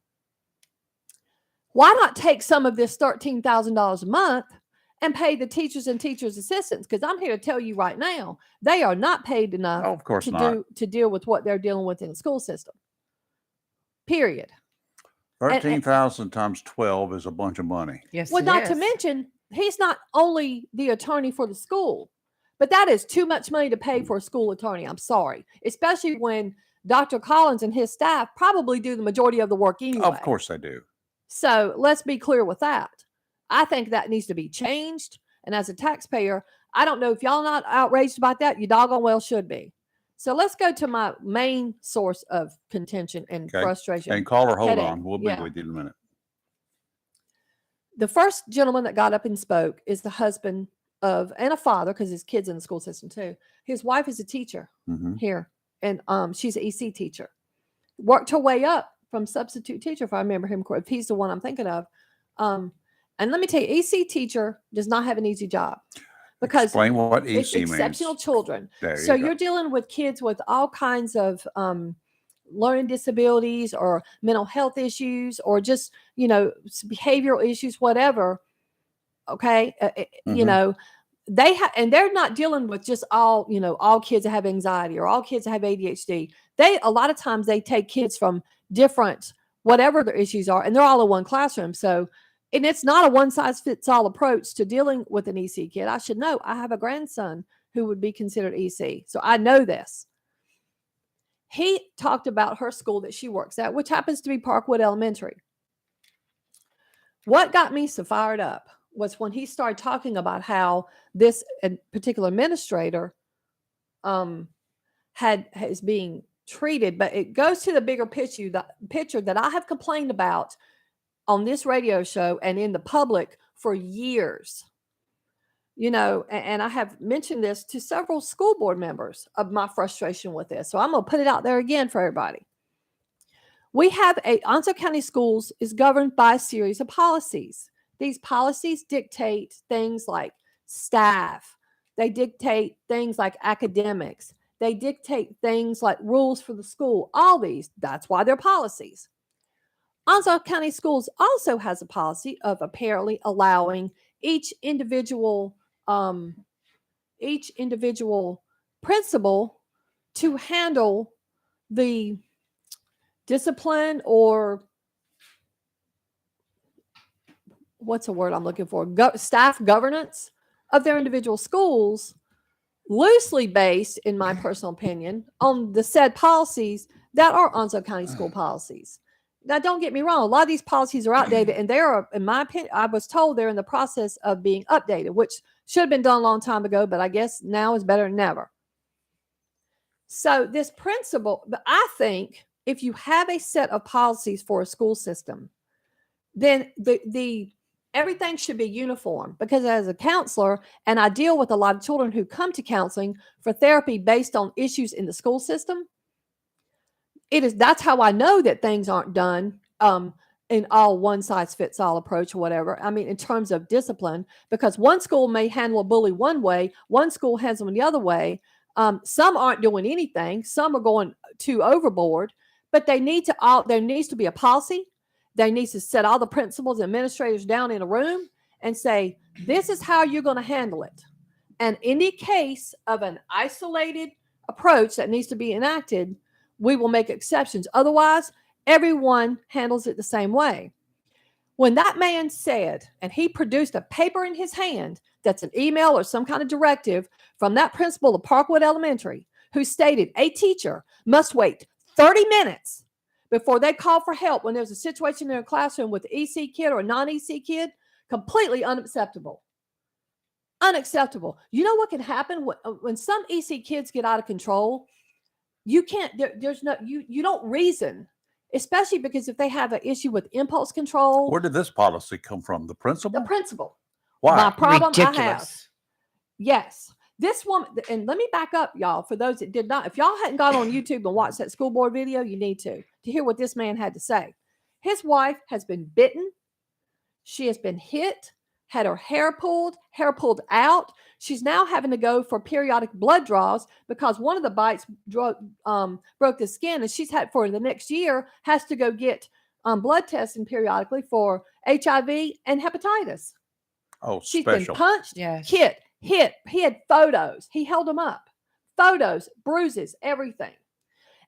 not take some of this $13,000 a month and pay the teachers and teachers' assistants? Because I'm here to tell you right now, they are not paid enough of course to deal with what they're dealing with in the school system. Period. 13,000 times 12 is a bunch of money. Yes. Well, not to mention, he's not only the attorney for the school, but that is too much money to pay for a school attorney. I'm sorry, especially when Dr. Collins and his staff probably do the majority of the work anyway. Of course they do. So let's be clear with that. I think that needs to be changed. And as a taxpayer, I don't know if y'all not outraged about that. You doggone well should be. So let's go to my main source of contention and frustration. And caller, hold Headache. on. We'll be with you in a minute. The first gentleman that got up and spoke is the husband of, and a father, because his kid's in the school system too. His wife is a teacher here, and she's an EC teacher. Worked her way up from substitute teacher, if I remember him correctly, if he's the one I'm thinking of. And let me tell you, EC teacher does not have an easy job. Because explain what EC it's means. Exceptional children. So you're dealing with kids with all kinds of learning disabilities or mental health issues, or just, behavioral issues, whatever. Okay. They have, and they're not dealing with just all kids that have anxiety or all kids that have ADHD. A lot of times they take kids from different, whatever their issues are, and they're all in one classroom. So, and it's not a one-size-fits-all approach to dealing with an EC kid. I should know. I have a grandson who would be considered EC, so I know this. He talked about her school that she works at, which happens to be Parkwood Elementary. What got me so fired up was when he started talking about how this particular administrator is being treated, but it goes to the bigger picture that I have complained about on this radio show and in the public for years. And I have mentioned this to several school board members of my frustration with this. So I'm going to put it out there again for everybody. We have Onslow County Schools is governed by a series of policies. These policies dictate things like staff. They dictate things like academics. They dictate things like rules for the school. All these, that's why they're policies. Onslow County Schools also has a policy of apparently allowing each individual principal to handle the discipline, or what's a word I'm looking for? Staff governance of their individual schools, loosely based, in my personal opinion, on the said policies that are Onslow County school policies. Now, don't get me wrong. A lot of these policies are outdated, and they are, in my opinion, I was told they're in the process of being updated, which should have been done a long time ago, but I guess now is better than never. So this principle, but I think if you have a set of policies for a school system, then the everything should be uniform, because as a counselor, and I deal with a lot of children who come to counseling for therapy based on issues in the school system. That's how I know that things aren't done in all one size fits all approach or whatever. I mean, in terms of discipline, because one school may handle a bully one way, one school handles them the other way. Some aren't doing anything. Some are going too overboard, but there needs to be a policy. They need to set all the principals and administrators down in a room and say, this is how you're going to handle it. And any case of an isolated approach that needs to be enacted, we will make exceptions. Otherwise, everyone handles it the same way. When that man said, and he produced a paper in his hand that's an email or some kind of directive from that principal of Parkwood Elementary, who stated a teacher must wait 30 minutes before they call for help when there's a situation in a classroom with an EC kid or a non-EC kid, completely unacceptable. Unacceptable. You know what can happen when some EC kids get out of control? You can't, you don't reason, especially because if they have an issue with impulse control. Where did this policy come from? The principal? The principal. Why? My problem Ridiculous. I have. Yes. This woman, and let me back up, y'all, for those that did not. If y'all hadn't gone on YouTube and watched that school board video, you need to hear what this man had to say. His wife has been bitten. She has been hit, had her hair pulled out. She's now having to go for periodic blood draws because one of the bites broke the skin, and she's had for the next year has to go get blood testing periodically for HIV and hepatitis. Oh, she's special. been punched, Yes. hit. He had photos. He held them up. Photos, bruises, everything.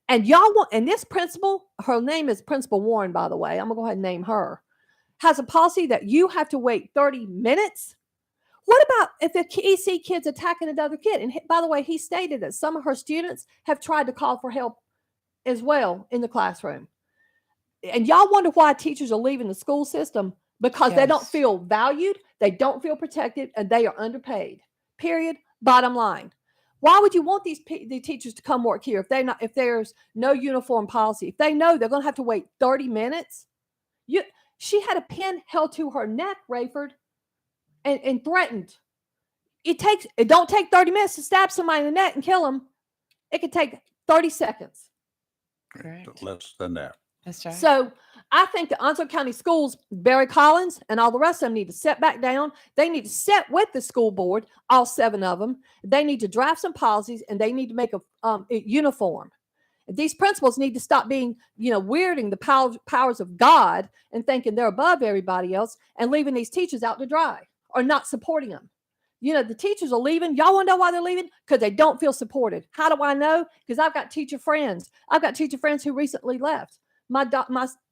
And and this principal, her name is Principal Warren, by the way. I'm gonna go ahead and name her. Has a policy that you have to wait 30 minutes. What about if the EC kid's attacking another kid? And by the way, he stated that some of her students have tried to call for help as well in the classroom. And y'all wonder why teachers are leaving the school system, because they don't feel valued, they don't feel protected, and they are underpaid. Period. Bottom line. Why would you want the teachers to come work here if there's no uniform policy? If they know they're going to have to wait 30 minutes? She had a pin held to her neck, Rayford, and threatened. It don't take 30 minutes to stab somebody in the neck and kill them. It could take 30 seconds. Correct. Less than that. That's right. So I think the Onslow County Schools, Barry Collins and all the rest of them need to sit back down. They need to sit with the school board, all 7 of them. They need to draft some policies, and they need to make a uniform. These principals need to stop being, weirding the powers of God and thinking they're above everybody else and leaving these teachers out to dry or not supporting them. The teachers are leaving. Y'all want to know why they're leaving? Because they don't feel supported. How do I know? Because I've got teacher friends. I've got teacher friends who recently left. My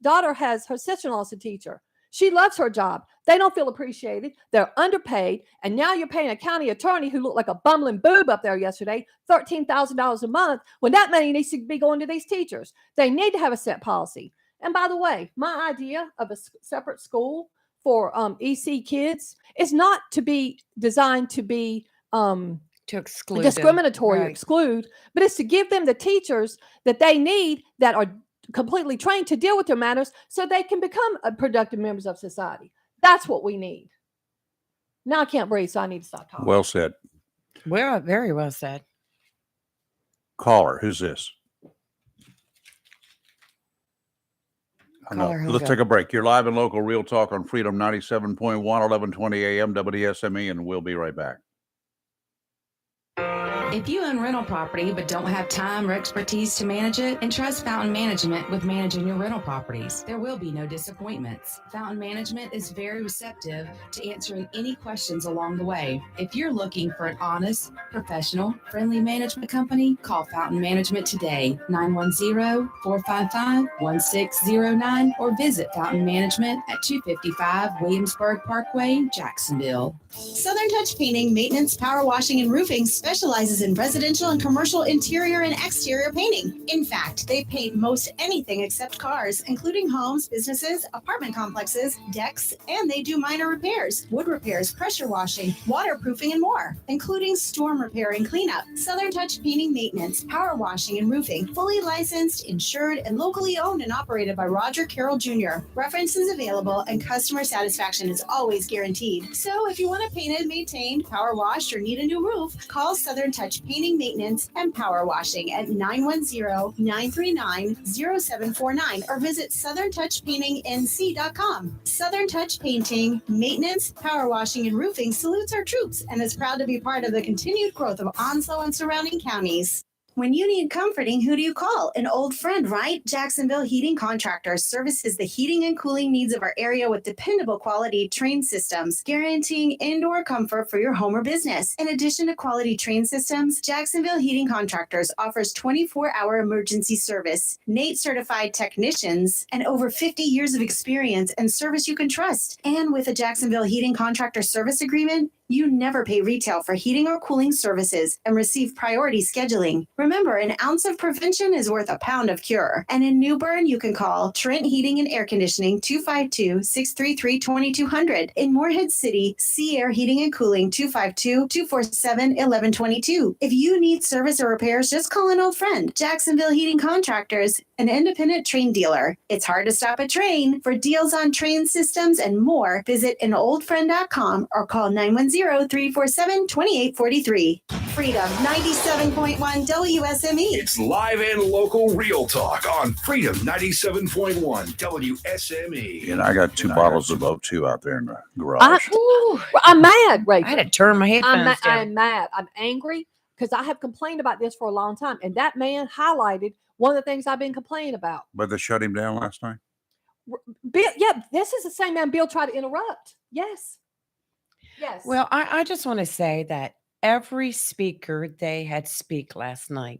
daughter has her sister-in-law's a teacher. She loves her job. They don't feel appreciated. They're underpaid. And now you're paying a county attorney who looked like a bumbling boob up there yesterday, $13,000 a month, when that money needs to be going to these teachers. They need to have a set policy. And by the way, my idea of a separate school for EC kids is not to be designed to be to exclude discriminatory them. or Right. exclude, but it's to give them the teachers that they need that are completely trained to deal with their matters so they can become productive members of society. That's what we need. Now I can't breathe, so I need to stop talking. Well said. Well, very well said. Caller, who's this? Caller, hung Let's up. take a break. You're live and local, Real Talk on Freedom 97.1, 1120 AM, WSME, and we'll be right back. If you own rental property but don't have time or expertise to manage it, entrust Fountain Management with managing your rental properties. There will be no disappointments. Fountain Management is very receptive to answering any questions along the way. If you're looking for an honest, professional, friendly management company, call Fountain Management today, 910-455-1609, or visit Fountain Management at 255 Williamsburg Parkway, Jacksonville. Southern Touch Painting, Maintenance, Power Washing, and Roofing specializes specializes in residential and commercial interior and exterior painting. In fact, they paint most anything except cars, including homes, businesses, apartment complexes, decks, and they do minor repairs, wood repairs, pressure washing, waterproofing, and more, including storm repair and cleanup. Southern Touch Painting Maintenance, power washing, and roofing, fully licensed, insured, and locally owned and operated by Roger Carroll Jr. References available and customer satisfaction is always guaranteed. So if you want it painted, maintained, power washed, or need a new roof, call Southern Touch Painting Maintenance and Power Washing at 910-939-0749 or visit southerntouchpaintingnc.com. Southern Touch Painting, Maintenance, Power Washing, and Roofing salutes our troops and is proud to be part of the continued growth of Onslow and surrounding counties. When you need comforting, who do you call? An old friend, right? Jacksonville Heating Contractors services the heating and cooling needs of our area with dependable quality train systems, guaranteeing indoor comfort for your home or business. In addition to quality train systems, Jacksonville Heating Contractors offers 24-hour emergency service, NATE certified technicians, and over 50 years of experience and service you can trust. And with a Jacksonville Heating Contractor service agreement, you never pay retail for heating or cooling services and receive priority scheduling. Remember, an ounce of prevention is worth a pound of cure. And in New Bern, you can call Trent Heating and Air Conditioning 252-633-2200. In Morehead City, Sea Air Heating and Cooling 252-247-1122. If you need service or repairs, just call an old friend. Jacksonville Heating Contractors, an independent train dealer. It's hard to stop a train. For deals on train systems and more, visit anoldfriend.com or call 910-347-2843. Freedom 97.1 WSME. It's live and local real talk on Freedom 97.1 WSME. And I got two bottles of O2 out there in the garage. I'm mad, Rachel. I had to turn my headphones down. I'm mad. I'm angry because I have complained about this for a long time. And that man highlighted one of the things I've been complaining about. But they shut him down last night? Bill, yeah, this is the same man Bill tried to interrupt. Yes. Yes. Well, I just want to say that every speaker they had speak last night,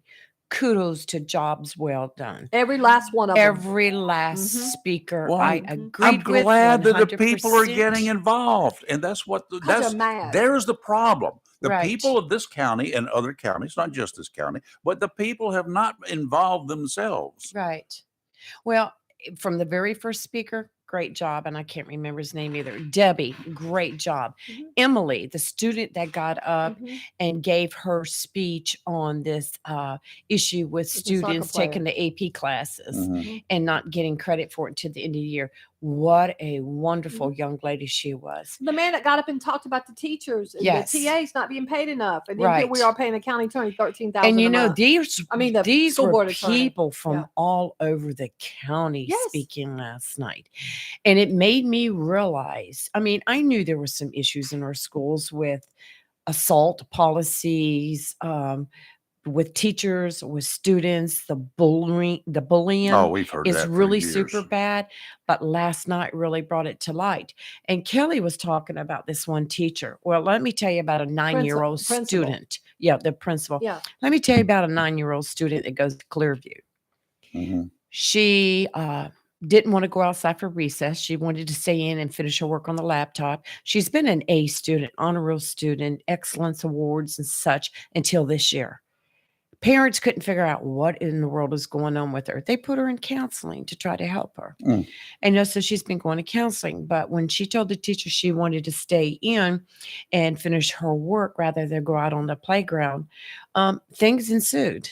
kudos to jobs well done. Every last one of them. Every last speaker, Well, I agreed I'm with. glad that the people are 100%. getting involved. And that's what they're mad. there's the problem. The Right. people of this county and other counties, not just this county, but the people have not involved themselves. Right. Well, from the very first speaker, great job. And I can't remember his name either. Debbie, great job. Emily, the student that got up and gave her speech on this issue with With the soccer students player. taking the AP classes Mhm. and not getting credit for it to the end of the year. What a wonderful young lady she was. The man that got up and talked about the teachers and Yes. the TAs not being paid enough. And then here we are paying a county attorney $13,000 And you a know, month. these the school were board attorney. people from all over the county Yes. speaking last night. And it made me realize, I mean, I knew there were some issues in our schools with assault policies, with teachers, with students, the bullying Oh, we've heard is that for really years. super bad. But last night really brought it to light. And Kelly was talking about this one teacher. Well, let me tell you about a 9-year-old Principal. student. Yeah, the principal. Yeah. Let me tell you about a 9-year-old student that goes to Clearview. Mhm. She didn't want to go outside for recess. She wanted to stay in and finish her work on the laptop. She's been an A student, honor roll student, excellence awards and such until this year. Parents couldn't figure out what in the world is going on with her. They put her in counseling to try to help her. Mm. And so she's been going to counseling. But when she told the teacher she wanted to stay in and finish her work rather than go out on the playground, things ensued.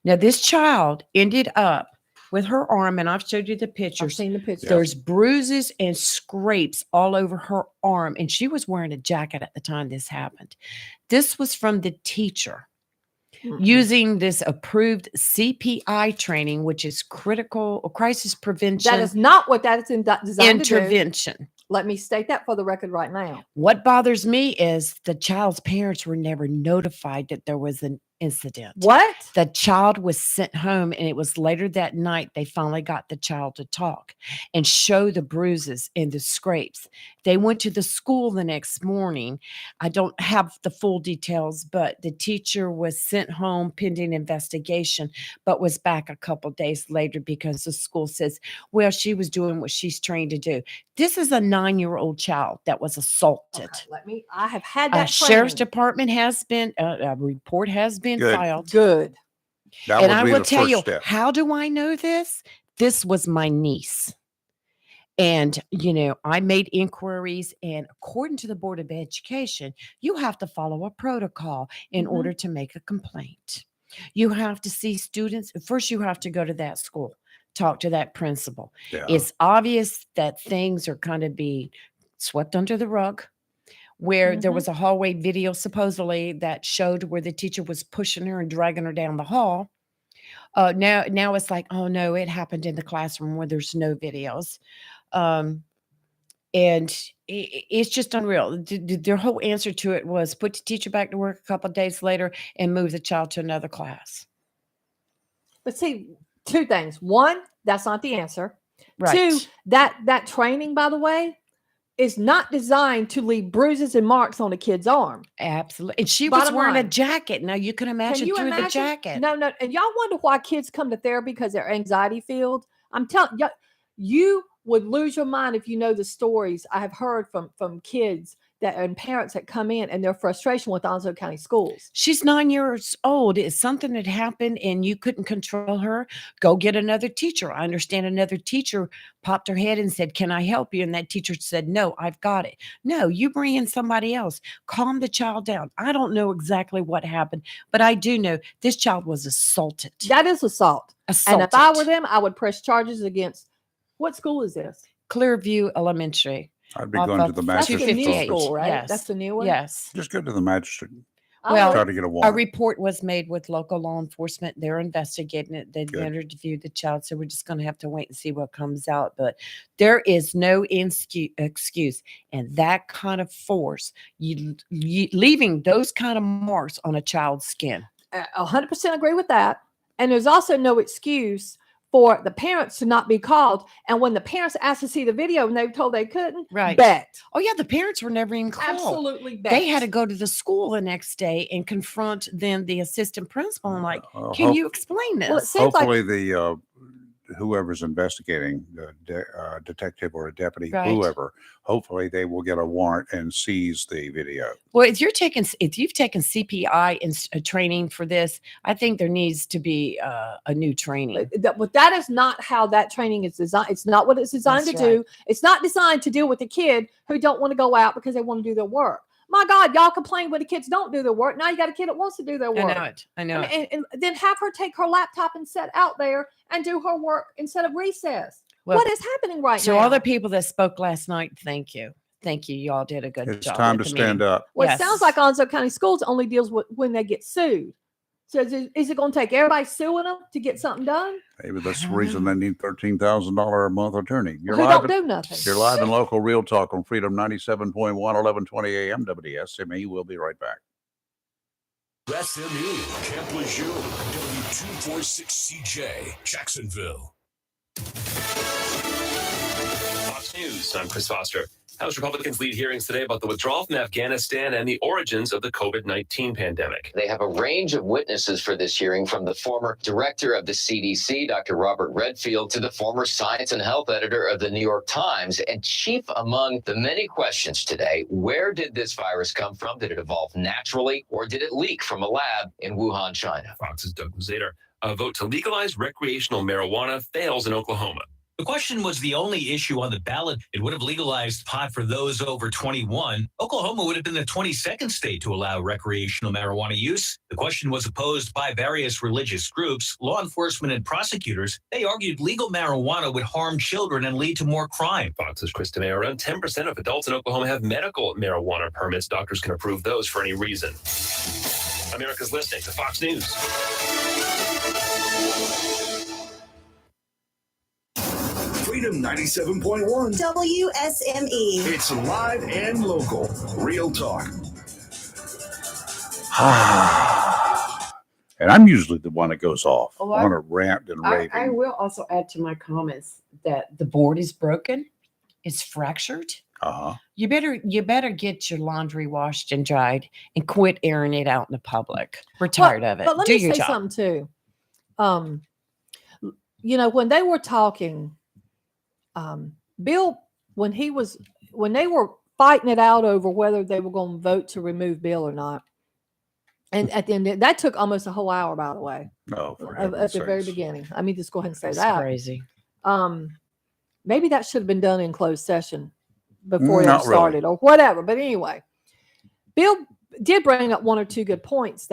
Now, this child ended up with her arm, and I've showed you the pictures. I've seen the pictures. There's bruises and scrapes all over her arm, and she was wearing a jacket at the time this happened. This was from the teacher using this approved CPI training, which is critical or crisis prevention. That is not what that is designed to do. intervention. Let me state that for the record right now. What bothers me is the child's parents were never notified that there was an incident. What? The child was sent home, and it was later that night they finally got the child to talk and show the bruises and the scrapes. They went to the school the next morning. I don't have the full details, but the teacher was sent home pending investigation, but was back a couple days later because the school says, well, she was doing what she's trained to do. This is a 9-year-old child that was assaulted. Okay, I have had that Sheriff's training. Department has been, a report has been Good. filed. Good. That And would I be will the tell first you, step. how do I know this? This was my niece. And, I made inquiries, and according to the Board of Education, you have to follow a protocol in Mhm. order to make a complaint. You have to see students. First, you have to go to that school, talk to that principal. Yeah. It's obvious that things are kind of being swept under the rug, where there was a hallway video supposedly that showed where the teacher was pushing her and dragging her down the hall. Now it's like, oh no, it happened in the classroom where there's no videos. And it's just unreal. Their whole answer to it was put the teacher back to work a couple of days later and move the child to another class. But see, two things. One, that's not the answer. Right. Two, that training, by the way, is not designed to leave bruises and marks on a kid's arm. Absolutely. And she was Bottom wearing a line. jacket. Now you can imagine Can you through the imagine? jacket. No. And y'all wonder why kids come to therapy because they're anxiety filled. I'm telling you, you would lose your mind if you know the stories I have heard from kids and parents that come in and their frustration with Onslow County schools. She's 9 years old. It's something that happened and you couldn't control her. Go get another teacher. I understand another teacher popped her head and said, can I help you? And that teacher said, no, I've got it. No, you bring in somebody else. Calm the child down. I don't know exactly what happened, but I do know this child was assaulted. That is assault. Assaulted. And if I were them, I would press charges against, what school is this? Clearview Elementary. I'd be going to the That's the magistrate new office. school, right? Yes. That's the new one? Yes. Just go to the magistrate. Well, try to get a a warrant. report was made with local law enforcement. They're investigating it. They've Good. interviewed the child, so we're just going to have to wait and see what comes out. But there is no excuse, and that kind of force, you leaving those kind of marks on a child's skin. 100% agree with that. And there's also no excuse for the parents to not be called. And when the parents asked to see the video and they were told they couldn't, Right. bet. Oh, yeah, the parents were never even called. Absolutely bet. They had to go to the school the next day and confront then the assistant principal and like, can hope- you explain this? Well, it seems Hopefully the whoever's investigating, the detective or a deputy, Right. whoever, hopefully they will get a warrant and seize the video. Well, if you've taken CPI and training for this, I think there needs to be a new training. But that is not how that training is designed. It's not what it's designed That's to do. It's not designed to deal with a kid who don't want to go out because they want to do their work. My God, y'all complain when the kids don't do their work. Now you got a kid that wants to do their work. I know it. And then have her take her laptop and sit out there and do her work instead of recess. Well, what is happening right So now? all the people that spoke last night, thank you. Thank you. Y'all did a good job. It's time at to the stand meeting. up. Well, Yes. it sounds like Onslow County Schools only deals with when they get sued. So is it going to take everybody suing them to get something done? Maybe that's the reason they need $13,000 a month attorney. Who don't do nothing. You're live and local Real Talk on Freedom 97.1, 1120 AM WSME. We'll be right back. SME, Camp Lejeune, W246CJ, Jacksonville. Fox News, I'm Chris Foster. House Republicans lead hearings today about the withdrawal from Afghanistan and the origins of the COVID-19 pandemic. They have a range of witnesses for this hearing, from the former director of the CDC, Dr. Robert Redfield, to the former science and health editor of the New York Times. And chief among the many questions today, where did this virus come from? Did it evolve naturally, or did it leak from a lab in Wuhan, China? Fox's Doug Zader. A vote to legalize recreational marijuana fails in Oklahoma. The question was the only issue on the ballot. It would have legalized pot for those over 21. Oklahoma would have been the 22nd state to allow recreational marijuana use. The question was opposed by various religious groups, law enforcement, and prosecutors. They argued legal marijuana would harm children and lead to more crime. Fox's Chris DeMeo. Around 10% of adults in Oklahoma have medical marijuana permits. Doctors can approve those for any reason. America's listening to Fox News. Freedom 97.1 WSME. It's live and local. Real Talk. And I'm usually the one that goes off Oh, on a rant and raving. I will also add to my comments that the board is broken. It's fractured. Uh-huh. You better get your laundry washed and dried and quit airing it out in the public. We're tired of it. But let Do me your say job. something too. When they were talking, Bill, when they were fighting it out over whether they were going to vote to remove Bill or not, and at the end, that took almost a whole hour, by the way. Oh, At the very beginning. I mean, just go ahead and say That's that. crazy. Maybe that should have been done in closed session before it Not started or whatever. But anyway, Bill did bring up one or two good points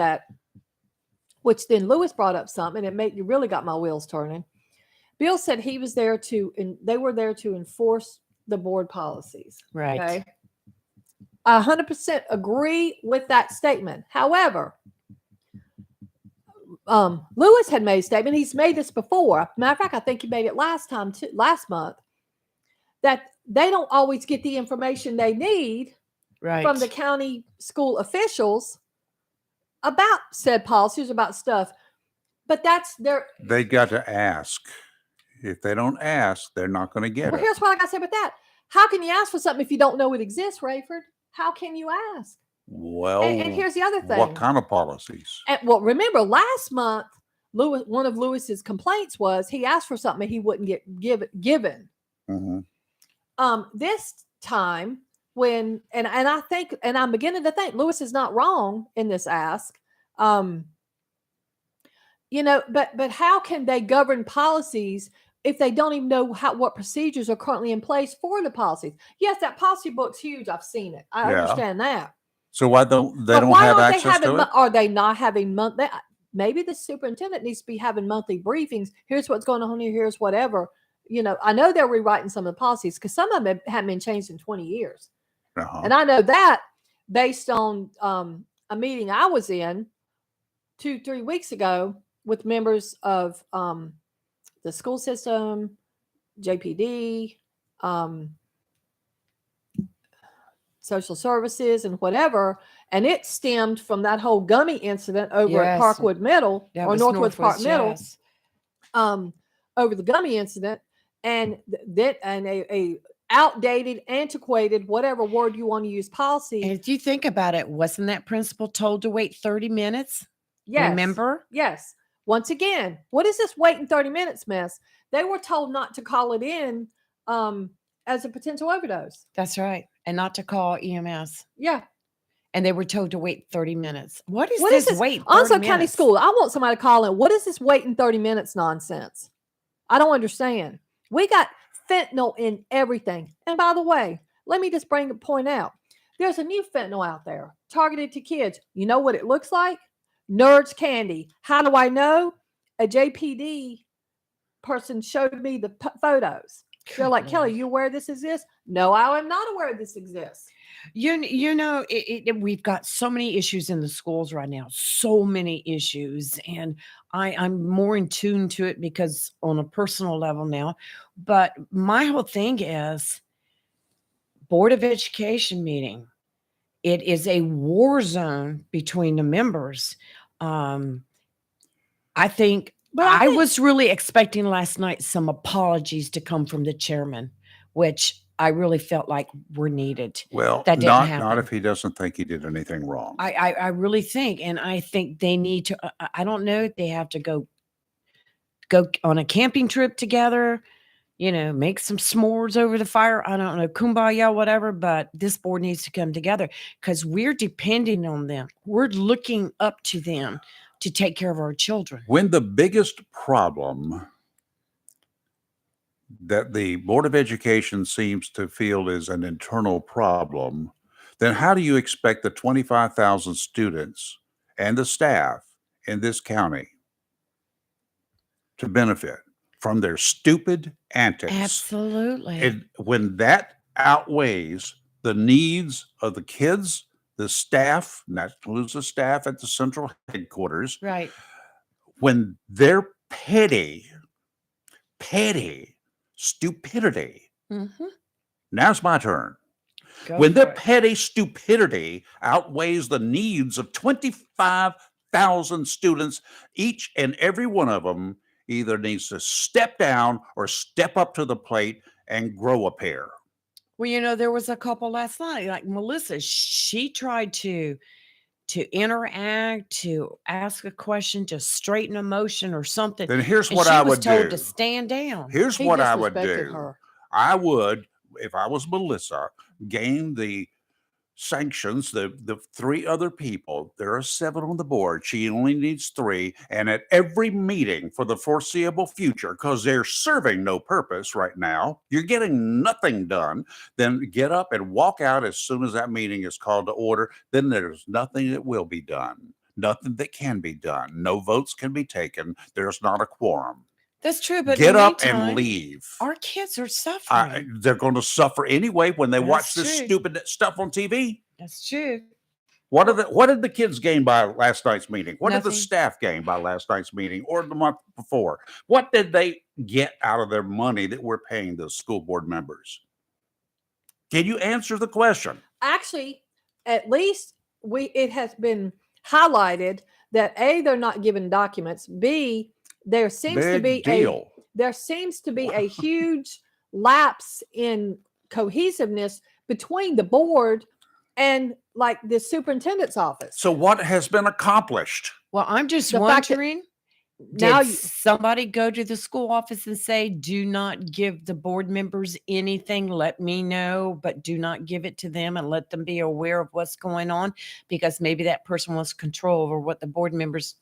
which then Lewis brought up something, and you really got my wheels turning. Bill said he was there they were there to enforce the board policies. Right. Okay. I 100% agree with that statement. However, Lewis had made a statement. He's made this before. Matter of fact, I think he made it last month, that they don't always get the information they need from the county school officials about said policies, about stuff. But that's They got to ask. If they don't ask, they're not going to get well, it. here's what I got to say about that. How can you ask for something if you don't know it exists, Rayford? How can you ask? Well, And here's the other thing. What kind of policies? Well, remember last month, one of Lewis's complaints was he asked for something he wouldn't get given. Mm-hmm. This time and I think, and I'm beginning to think Lewis is not wrong in this ask. But how can they govern policies if they don't even know what procedures are currently in place for the policies? Yes, that policy book's huge. I've seen it. I understand that. So why don't they have access to it? Are they not having maybe the superintendent needs to be having monthly briefings. Here's what's going on here. Here's whatever. I know they're rewriting some of the policies because some of them haven't been changed in 20 years. Uh-huh. And I know that based on a meeting I was in 2-3 weeks ago with members of the school system, JPD, social services, and whatever. And it stemmed from that whole gummy incident over at Parkwood Middle or Northwoods Park Middle, over the gummy incident, and a outdated, antiquated, whatever word you want to use, policy. And if you think about it, wasn't that principal told to wait 30 minutes? Yes. Remember? Yes. Once again, what is this waiting 30 minutes mess? They were told not to call it in as a potential overdose. That's right. And not to call EMS. Yeah. And they were told to wait 30 minutes. What is this wait 30 Also, minutes? county school, I want somebody to call in. What is this waiting 30 minutes nonsense? I don't understand. We got fentanyl in everything. And by the way, let me just point out, there's a new fentanyl out there targeted to kids. You know what it looks like? Nerds candy. How do I know? A JPD person showed me the photos. They're like, Kelly, you aware this exists? No, I am not aware this exists. We've got so many issues in the schools right now, so many issues. And I'm more in tune to it because on a personal level now. But my whole thing is Board of Education meeting. It is a war between the members. I think I was really expecting last night some apologies to come from the chairman, which I really felt like were needed. Well, that didn't happen. Not if he doesn't think he did anything wrong. I really think, and I think they need to. I don't know if they have to go on a camping trip together. Make some s'mores over the fire. I don't know, kumbaya, whatever. But this board needs to come together because we're depending on them. We're looking up to them to take care of our children. When the biggest problem that the Board of Education seems to feel is an internal problem, then how do you expect the 25,000 students and the staff in this county to benefit from their stupid antics? Absolutely. And when that outweighs the needs of the kids, the staff, and that includes the staff at the central headquarters, right? When their petty stupidity. Mm-hmm. Now's my turn. When their petty stupidity outweighs the needs of 25,000 100,000 students. Each and every one of them either needs to step down or step up to the plate and grow a pair. Well, there was a couple last night, like Melissa. She tried to interact, to ask a question, to straighten a motion or something. Then here's and what she I was would told do. to stand down. Here's He what I would disrespected do. her. I would, if I was Melissa, gain the sanctions, the 3 other people. There are 7 on the board. She only needs 3. And at every meeting for the foreseeable future, because they're serving no purpose right now, you're getting nothing done, then get up and walk out as soon as that meeting is called to order. Then there's nothing that will be done. Nothing that can be done. No votes can be taken. There's not a quorum. That's true, but Get in the up meantime, and leave. Our kids are suffering. They're going to suffer anyway when they watch That's this true. stupid stuff on TV. That's true. What did the kids gain by last night's meeting? What did the Nothing. staff gain by last night's meeting or the month before? What did they get out of their money that we're paying the school board members? Can you answer the question? Actually, at least it has been highlighted that A, they're not given documents. B, there seems to be a huge lapse in cohesiveness between the board and like the superintendent's office. So what has been accomplished? Well, I'm just The fact that wondering, now did somebody go to the school office and say, do not give the board members anything? Let me know, but do not give it to them and let them be aware of what's going on, because maybe that person wants control over what the board members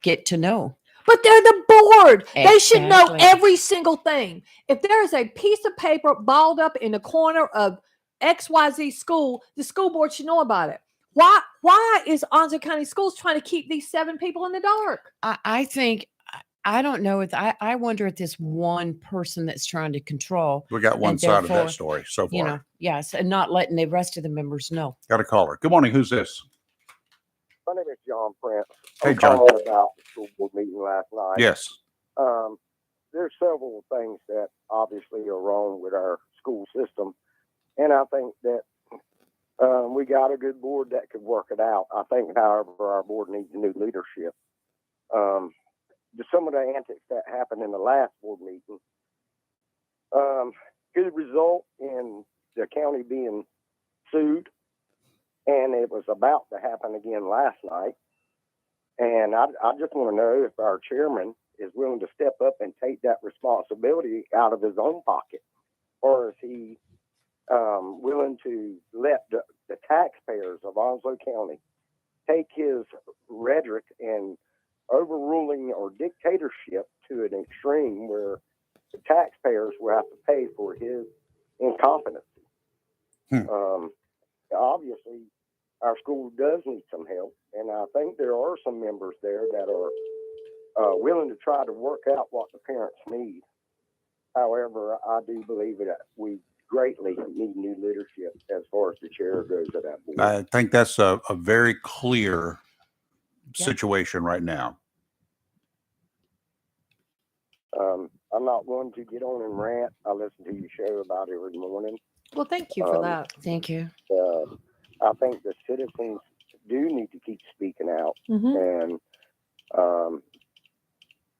get to know. But they're the board. They should know Exactly. every single thing. If there is a piece of paper balled up in the corner of XYZ school, the school board should know about it. Why is Onslow County Schools trying to keep these 7 people in the dark? I think, I don't know if I wonder if this one person that's trying to control. We got one and side of that therefore, story so far. Yes, and not letting the rest of the members know. Got a caller. Good morning. Who's this? My name is John Prince. Hey, I'm John. calling about the school board meeting last night. Yes. There's several things that obviously are wrong with our school system, and I think that we got a good board that could work it out. I think, however, our board needs new leadership. Some of the antics that happened in the last board meeting could result in the county being sued, and it was about to happen again last night. And I just want to know if our chairman is willing to step up and take that responsibility out of his own pocket, or is he willing to let the taxpayers of Onslow County take his rhetoric and overruling or dictatorship to an extreme where the taxpayers will have to pay for his incompetency. Obviously, our school does need some help, and I think there are some members there that are willing to try to work out what the parents need. However, I do believe that we greatly need new leadership as far as the chair goes of that board. I think that's a very clear situation right now. I'm not one to get on and rant. I listen to your show about every morning. Well, thank you for that. Thank you. I think the citizens do need to keep speaking out. Mhm. And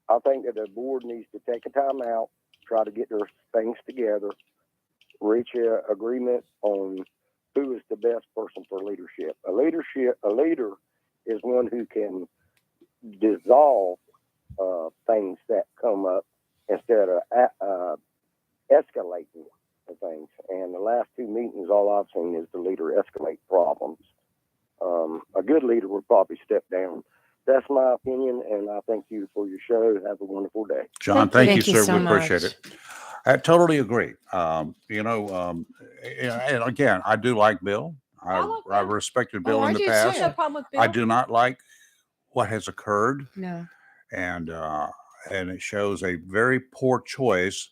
I think that the board needs to take a time out, try to get their things together, reach an agreement on who is the best person for leadership. A leader is one who can dissolve things that come up instead of escalating the things. And the last 2 meetings, all I've seen is the leader escalate problems. A good leader would probably step down. That's my opinion, and I thank you for your show. Have a wonderful day. John, thank you, sir. so We appreciate much. it. I totally agree. And again, I do like Bill. I respected Bill Oh, in I the do past. too. No problem with Bill. I do not like what has occurred, No. and it shows a very poor choice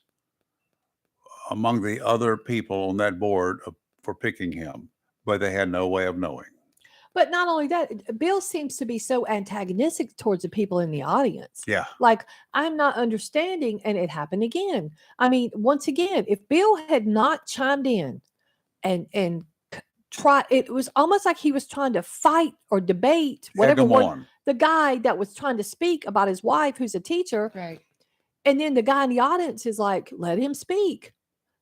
among the other people on that board for picking him, but they had no way of knowing. But not only that, Bill seems to be so antagonistic towards the people in the audience. Yeah. Like, I'm not understanding, and it happened again. I mean, once again, if Bill had not chimed in and it was almost like he was trying to fight or debate whatever one, the guy that was trying to speak about his wife, who's a teacher. Right. And then the guy in the audience is like, let him speak.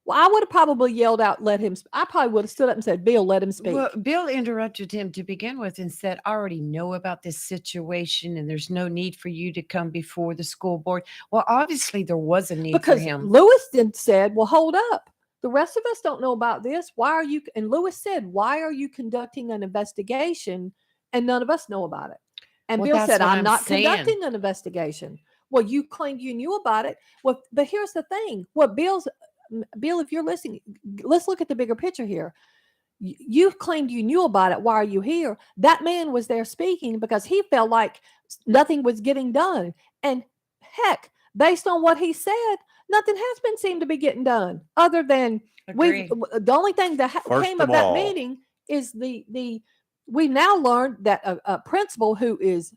Well, I would have probably yelled out, let him. I probably would have stood up and said, Bill, let him speak. Well, Bill interrupted him to begin with and said, I already know about this situation and there's no need for you to come before the school board. Well, obviously there was a need for him. Lewis then said, well, hold up. The rest of us don't know about this. Why are you? And Lewis said, why are you conducting an investigation and none of us know about it? And Bill said, I'm not conducting an investigation. Well, you claimed you knew about it. Well, but here's the thing. Bill, if you're listening, let's look at the bigger picture here. You claimed you knew about it. Why are you here? That man was there speaking because he felt like nothing was getting done. And heck, based on what he said, nothing has been seemed to be getting done other than the only thing that came of that meeting is we now learned that a principal who is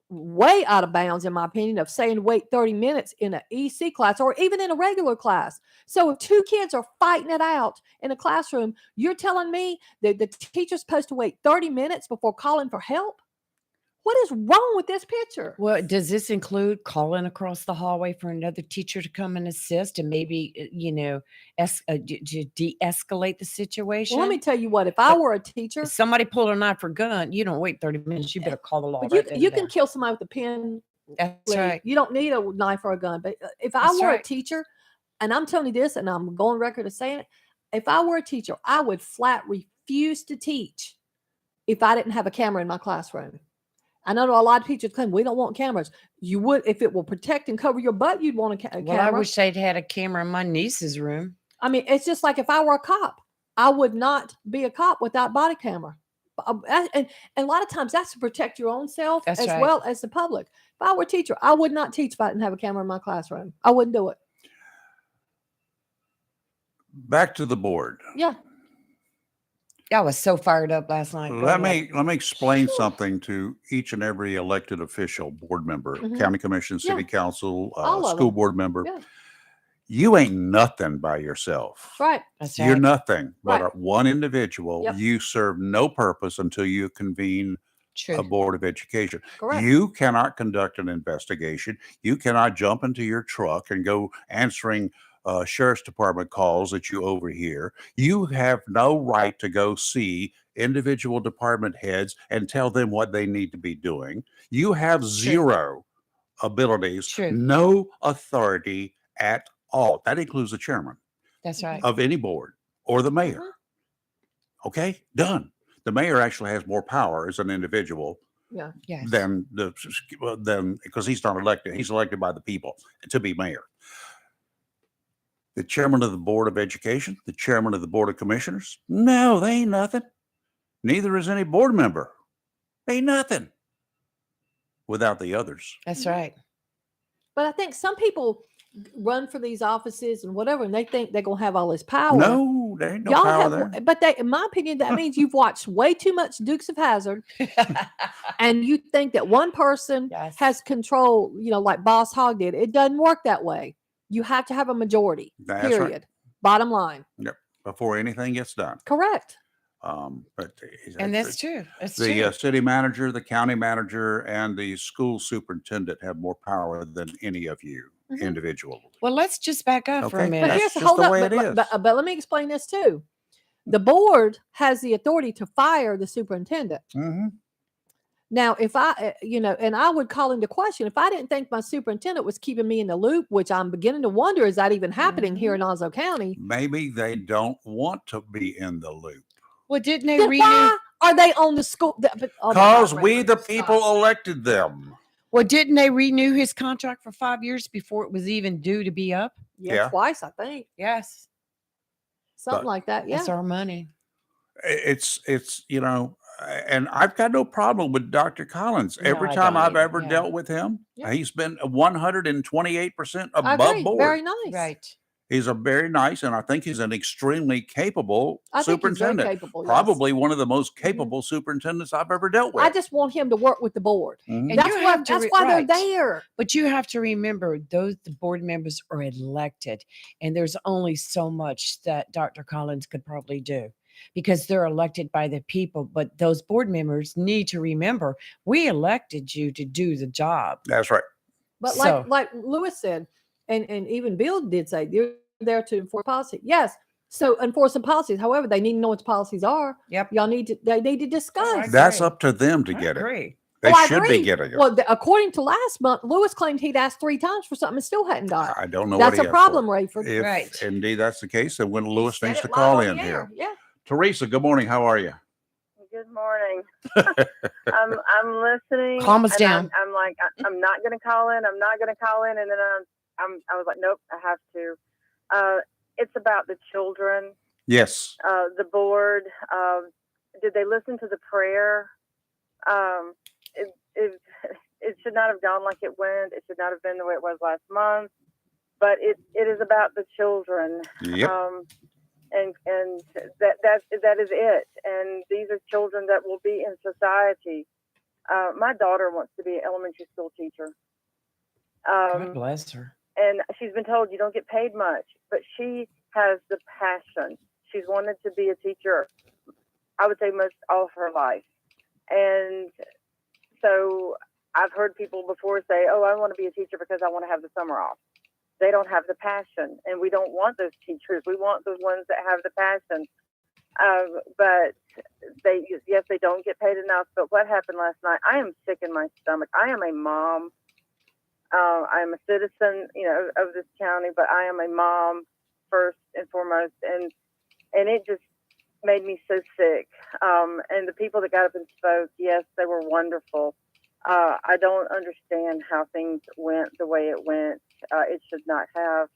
way out of bounds, in my opinion, of saying wait 30 minutes in an EC class or even in a regular class. So if two kids are fighting it out in a classroom, you're telling me that the teacher's supposed to wait 30 minutes before calling for help? What is wrong with this picture? Well, does this include calling across the hallway for another teacher to come and assist and maybe, de-escalate the situation? Well, let me tell you what, if I were a teacher. If somebody pulled a knife or gun, you don't wait 30 minutes. You better call the law. But you can kill somebody with a pen. That's right. You don't need a knife or a gun. But if I were a teacher, and I'm telling you this, and I'm going on record of saying it, if I were a teacher, I would flat refuse to teach if I didn't have a camera in my classroom. I know a lot of teachers claim we don't want cameras. You would, if it will protect and cover your butt, you'd want a camera. Well, I wish they'd had a camera in my niece's room. I mean, it's just like if I were a cop, I would not be a cop without body camera. And a lot of times that's to protect your own self as well as the public. If I were a teacher, I would not teach if I didn't have a camera in my classroom. I wouldn't do it. Back to the board. Yeah. I was so fired up last night. Let me explain something to each and every elected official, board member, county commission, city council, school board member. Yeah. You ain't nothing by yourself. Right. You're nothing but one individual. Yep. You serve no purpose until you convene a board of education. Correct. You cannot conduct an investigation. You cannot jump into your truck and go answering sheriff's department calls that you overhear. You have no right to go see individual department heads and tell them what they need to be doing. You have zero abilities, no authority at all. That includes the chairman. That's right. Of any board or the mayor. Okay, done. The mayor actually has more power as an individual than because he's not elected. He's elected by the people to be mayor. The chairman of the Board of Education, the chairman of the Board of Commissioners. No, they ain't nothing. Neither is any board member. They ain't nothing without the others. That's right. But I think some people run for these offices and whatever, and they think they're going to have all this power. No, there ain't no power there. But in my opinion, that means you've watched way too much Dukes of Hazzard, and you think that one person has control, like Boss Hogg did. It doesn't work that way. You have to have a majority, period. Right. Bottom line. Yep. Before anything gets done. Correct. That's true. The city manager, the county manager, and the school superintendent have more power than any of you individually. Well, let's just back up for a minute. But here's the way it is. But let me explain this too. The board has the authority to fire the superintendent. Now, if I, and I would call into question, if I didn't think my superintendent was keeping me in the loop, which I'm beginning to wonder, is that even happening here in Onslow County? Maybe they don't want to be in the loop. Well, didn't they why are they on the school? Because we, the people, elected them. Well, didn't they renew his contract for 5 years before it was even due to be up? Yeah. Twice, I think. Yes. Something like that. Yeah. That's our money. It's and I've got no problem with Dr. Collins. Every time I've ever dealt with him, he's been 128% above board. Very nice. Right. He's a very nice, and I think he's an extremely capable superintendent. He's very capable, Probably one of the most capable superintendents I've ever dealt with. I just want him to work with the board. And that's why they're there. But you have to remember, the board members are elected, and there's only so much that Dr. Collins could probably do. because they're elected by the people. But those board members need to remember, we elected you to do the job. That's right. But So- like Lewis said, and even Bill did say, they're there to enforce policy. Yes. So enforce some policies. However, they need to know what the policies are. Yep. They need to discuss. That's up to them to I get it. agree. They I should agree. be getting it. Well, according to last month, Lewis claimed he'd asked 3 times for something and still hadn't got it. I don't know That's what he a asked problem, for. Rayford. If Right. indeed that's the case, then when Lewis Said needs it to live call on in the here. air. Yeah. Teresa, good morning. How are you? Good morning. I'm listening. Calm us and down. I'm like, I'm not going to call in. I'm not going to call in. And then I was like, nope, I have to. It's about the children. Yes. The board. Did they listen to the prayer? It should not have gone like it went. It should not have been the way it was last month. But it is about the children. Yep. And that is it. And these are children that will be in society. My daughter wants to be an elementary school teacher. God bless her. And she's been told you don't get paid much, but she has the passion. She's wanted to be a teacher, I would say, most all of her life. And so I've heard people before say, oh, I want to be a teacher because I want to have the summer off. They don't have the passion, and we don't want those teachers. We want the ones that have the passion. But they don't get paid enough. But what happened last night? I am sick in my stomach. I am a mom. I'm a citizen, of this county, but I am a mom first and foremost, and it just made me so sick. And the people that got up and spoke, yes, they were wonderful. I don't understand how things went the way it went. It should not have.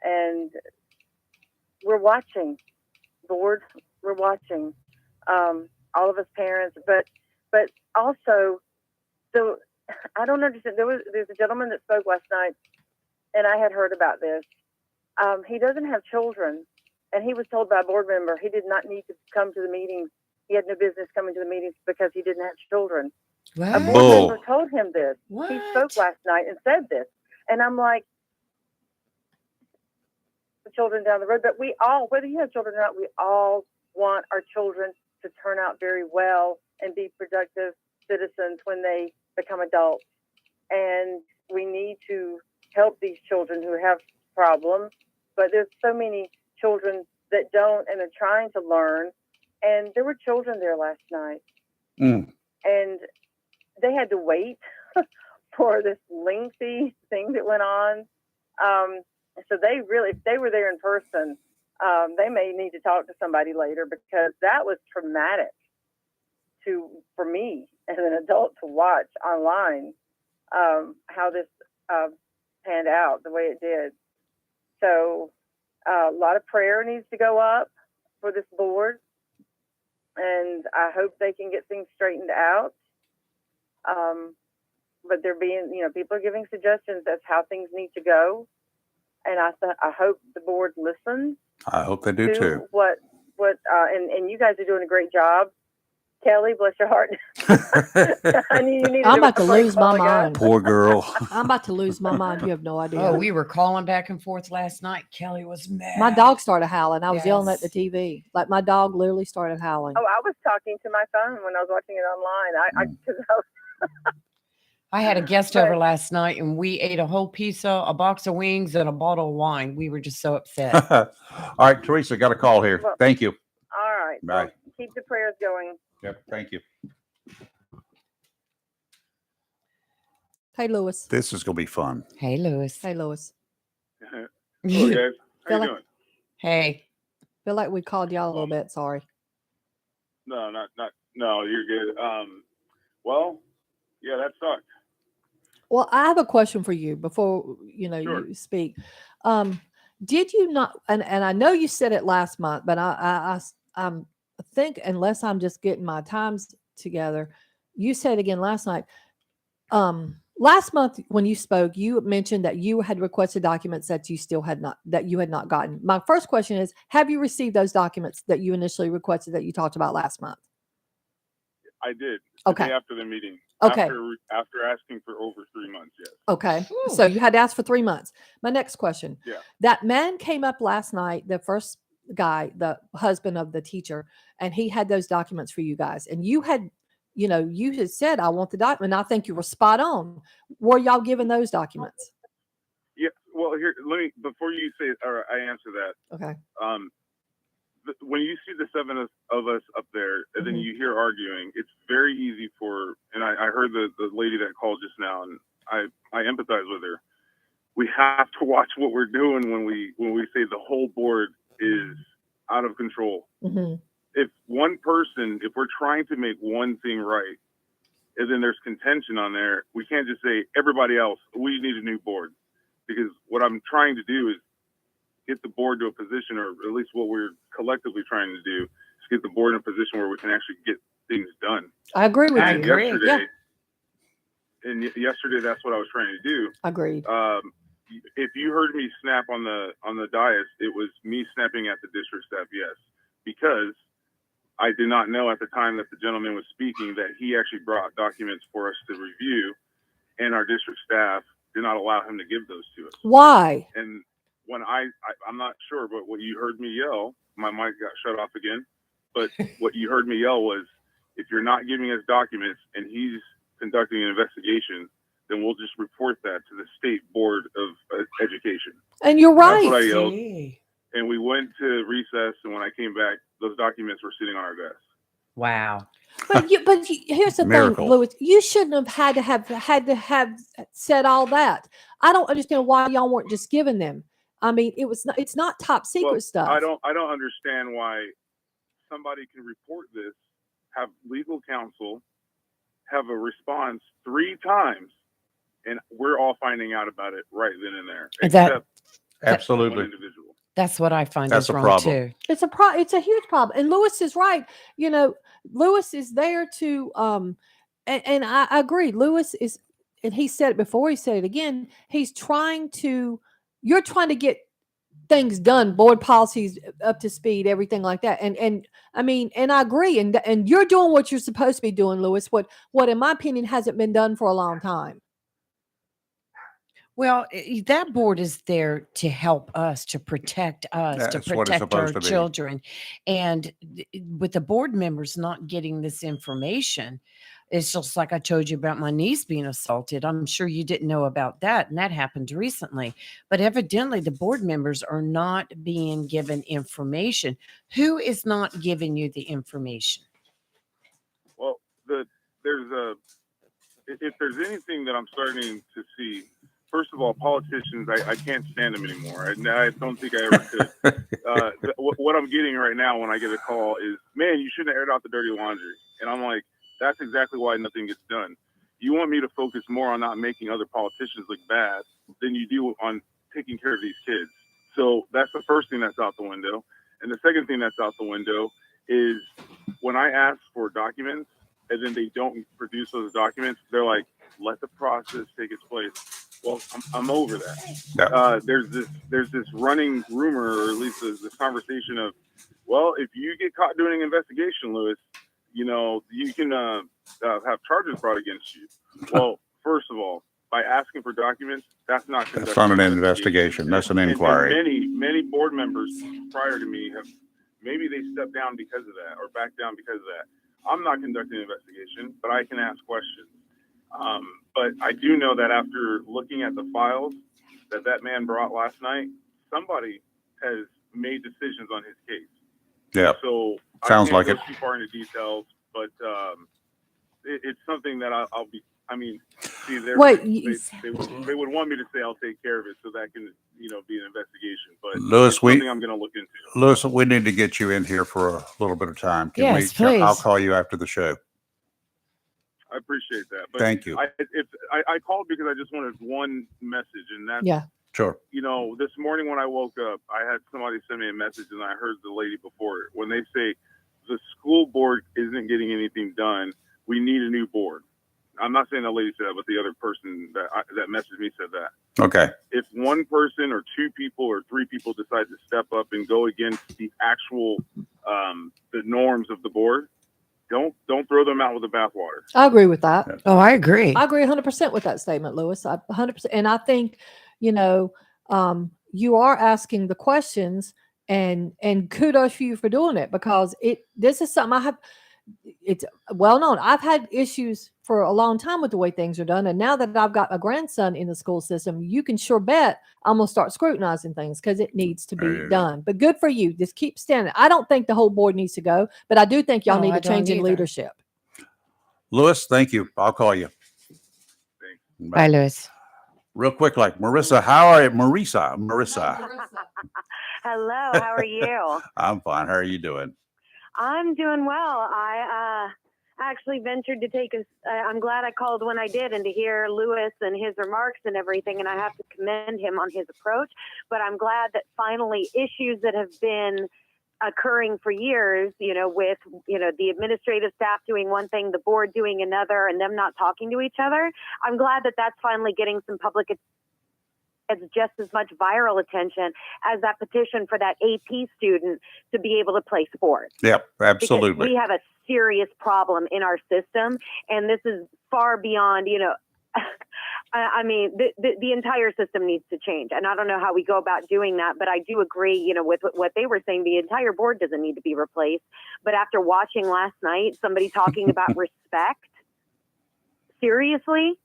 And we're watching, board. We're watching, all of us parents, but also I don't understand. There's a gentleman that spoke last night, and I had heard about this. He doesn't have children, and he was told by a board member he did not need to come to the meetings. He had no business coming to the meetings because he didn't have children. What? A board member told him this. What? He spoke last night and said this, and I'm like, the children down the road. But we all, whether you have children or not, we all want our children to turn out very well and be productive citizens when they become adults. And we need to help these children who have problems, but there's so many children that don't and are trying to learn. And there were children there last night, and they had to wait for this lengthy thing that went on. So they really, if they were there in person, they may need to talk to somebody later, because that was traumatic for me as an adult to watch online, how this panned out the way it did. So a lot of prayer needs to go up for this board, and I hope they can get things straightened out. But they're being, people are giving suggestions as how things need to go, and I hope the board listens. I hope they do too. And you guys are doing a great job. Kelly, bless your heart. I knew you needed I'm about to a break lose my mind. Poor girl. I'm about to lose my mind. You have no idea. Oh, we were calling back and forth last night. Kelly was mad. My dog started howling. I was yelling at Yes. the TV. Like, my dog literally started howling. Oh, I was talking to my phone when I was watching it online. I had a guest over last night, and we ate a whole pizza, a box of wings, and a bottle of wine. We were just so upset. All right, Teresa, got a call here. Well, Thank you. All right. Bye. Well, keep the prayers going. Yep. Thank you. Hey, Lewis. This is going to be fun. Hey, Lewis. Hey, Lewis. Hello, guys. How Feel you like, doing? Hey. Feel like we called y'all a little bit. Sorry. No, no, you're good. Well, yeah, that sucked. Well, I have a question for you before Sure. you speak. Did you not? And I know you said it last month, but I think, unless I'm just getting my times together, you said again last night. Last month when you spoke, you mentioned that you had requested documents that you had not gotten. My first question is: have you received those documents that you initially requested that you talked about last month? I did. Okay. The day after the meeting. Okay. After asking for over 3 months, yes. Okay. So you had to ask for 3 months. My next question. Yeah. That man came up last night, the first guy, the husband of the teacher, and he had those documents for you guys. And you had, you had said, I want the document. And I think you were spot on. Were y'all given those documents? Yeah. Well, here, before you say, or I answer that. Okay. When you see the seven of us up there, and then you hear arguing, it's very easy and I heard the lady that called just now, and I empathize with her. We have to watch what we're doing when we say the whole board is out of control. If one person, if we're trying to make one thing right, and then there's contention on there, we can't just say, everybody else, we need a new board. Because what I'm trying to do is get the board to a position, or at least what we're collectively trying to do, is get the board in a position where we can actually get things done. I agree with you. Yesterday, and yesterday, that's what I was trying to do. Agreed. If you heard me snap on the dais, it was me snapping at the district staff, yes, because I did not know at the time that the gentleman was speaking that he actually brought documents for us to review, and our district staff did not allow him to give those to us. Why? And when I'm not sure, but what you heard me yell, my mic got shut off again, but what you heard me yell was, if you're not giving us documents and he's conducting an investigation, then we'll just report that to the State Board of Education. And you're right. That's what I yelled. And we went to recess, and when I came back, those documents were sitting on our desk. Wow. But here's the Miracle. thing, Louis. You shouldn't have had to have said all that. I don't understand why y'all weren't just giving them. I mean, it's not top secret stuff. I don't understand why somebody can report this, have legal counsel, have a response 3 times, and we're all finding out about it right then and there. Except Absolutely. one individual. That's what I find That's is a wrong problem. too. It's a huge problem. And Louis is right. Louis is there to and I agree. Louis is, and he said it before, he said it again. You're trying to get things done, board policies up to speed, everything like that. And I mean, and I agree. And you're doing what you're supposed to be doing, Louis. What in my opinion hasn't been done for a long time. Well, that board is there to help us, to protect us, That's to what it's protect our supposed to be. children. And with the board members not getting this information, it's just like I told you about my niece being assaulted. I'm sure you didn't know about that, and that happened recently. But evidently, the board members are not being given information. Who is not giving you the information? Well, if there's anything that I'm starting to see, first of all, politicians, I can't stand them anymore. I don't think I ever could. What I'm getting right now when I get a call is, man, you shouldn't have aired out the dirty laundry. And I'm like, that's exactly why nothing gets done. You want me to focus more on not making other politicians look bad than you do on taking care of these kids. So that's the first thing that's out the window. And the second thing that's out the window is when I ask for documents and then they don't produce those documents, they're like, let the process take its place. Well, I'm over that. Yeah. There's this running rumor, or at least this conversation of, well, if you get caught doing an investigation, Louis, you can have charges brought against you. Well, first of all, by asking for documents, that's not That's not an investigation. That's an inquiry. And many board members prior to me have, maybe they stepped down because of that or backed down because of that. I'm not conducting an investigation, but I can ask questions. But I do know that after looking at the files that man brought last night, somebody has made decisions on his case. Yeah. So Sounds I like can't it. go too far into details, but it's something that I'll be. I mean, see, they would want me to say I'll take care of it, so that can be an investigation. But Louis, it's something I'm going to look into. Louis, we need to get you in here for a little bit of time. Yes, please. I'll call you after the show. I appreciate that. But Thank you. I called because I just wanted one message, and that's Sure. This morning when I woke up, I had somebody send me a message, and I heard the lady before it when they say the school board isn't getting anything done. We need a new board. I'm not saying the lady said that, but the other person that messaged me said that. Okay. If one person or 2 people or 3 people decide to step up and go against the actual the norms of the board, don't throw them out with the bathwater. I agree with that. Oh, I agree. I agree 100% with that statement, Louis. 100%. And I think, you are asking the questions And kudos for you for doing it, because this is something it's well known. I've had issues for a long time with the way things are done. And now that I've got a grandson in the school system, you can sure bet I'm going to start scrutinizing things because it needs to be done. But good for you. Just keep standing. I don't think the whole board needs to go, but I do think y'all need a change in leadership. Lewis, thank you. I'll call you. Bye, Lewis. Real quick, like Marissa, how are you? Marissa. Hello, how are you? I'm fine. How are you doing? I'm doing well. I actually ventured to take I'm glad I called when I did, and to hear Lewis and his remarks and everything, and I have to commend him on his approach. But I'm glad that finally issues that have been occurring for years, with, the administrative staff doing one thing, the board doing another, and them not talking to each other. I'm glad that that's finally getting some public as just as much viral attention as that petition for that AP student to be able to play sports. Yep, absolutely. Because we have a serious problem in our system, and this is far beyond, I mean, the entire system needs to change. And I don't know how we go about doing that, but I do agree, with what they were saying. The entire board doesn't need to be replaced. But after watching last night, somebody talking about respect, seriously?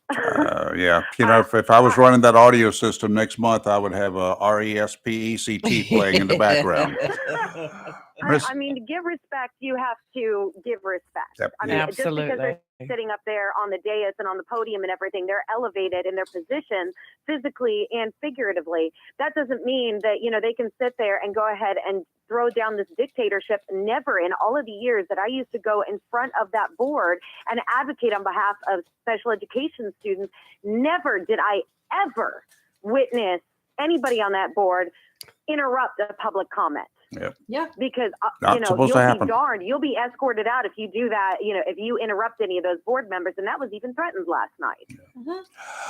Yeah. If I was running that audio system next month, I would have a RESPECT playing in the background. I mean, to give respect, you have to give respect. Yep. I mean, Absolutely. just because they're sitting up there on the dais and on the podium and everything, they're elevated in their position physically and figuratively. That doesn't mean that, they can sit there and go ahead and throw down this dictatorship. Never in all of the years that I used to go in front of that board and advocate on behalf of special education students, never did I ever witness anybody on that board interrupt a public comment. Yep. Yeah. Because, supposed to you'll happen. be darned. You'll be escorted out if you do that, if you interrupt any of those board members. And that was even threatened last night.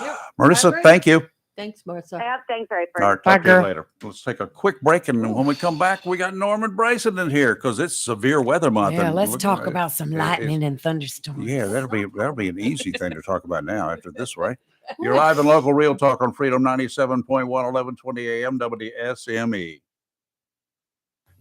Yep. Marissa, thank you. Thanks, Marissa. Yeah, thanks, Ray. All right, talk to you later. Let's take a quick break, and when we come back, we got Norman Brayson in here because it's severe weather month. Yeah, and let's look, talk about some lightning and thunderstorms. Yeah, that'll be an easy thing to talk about now after this, right? You're live and local Real Talk on Freedom 97.1, 1120 AM, WSME.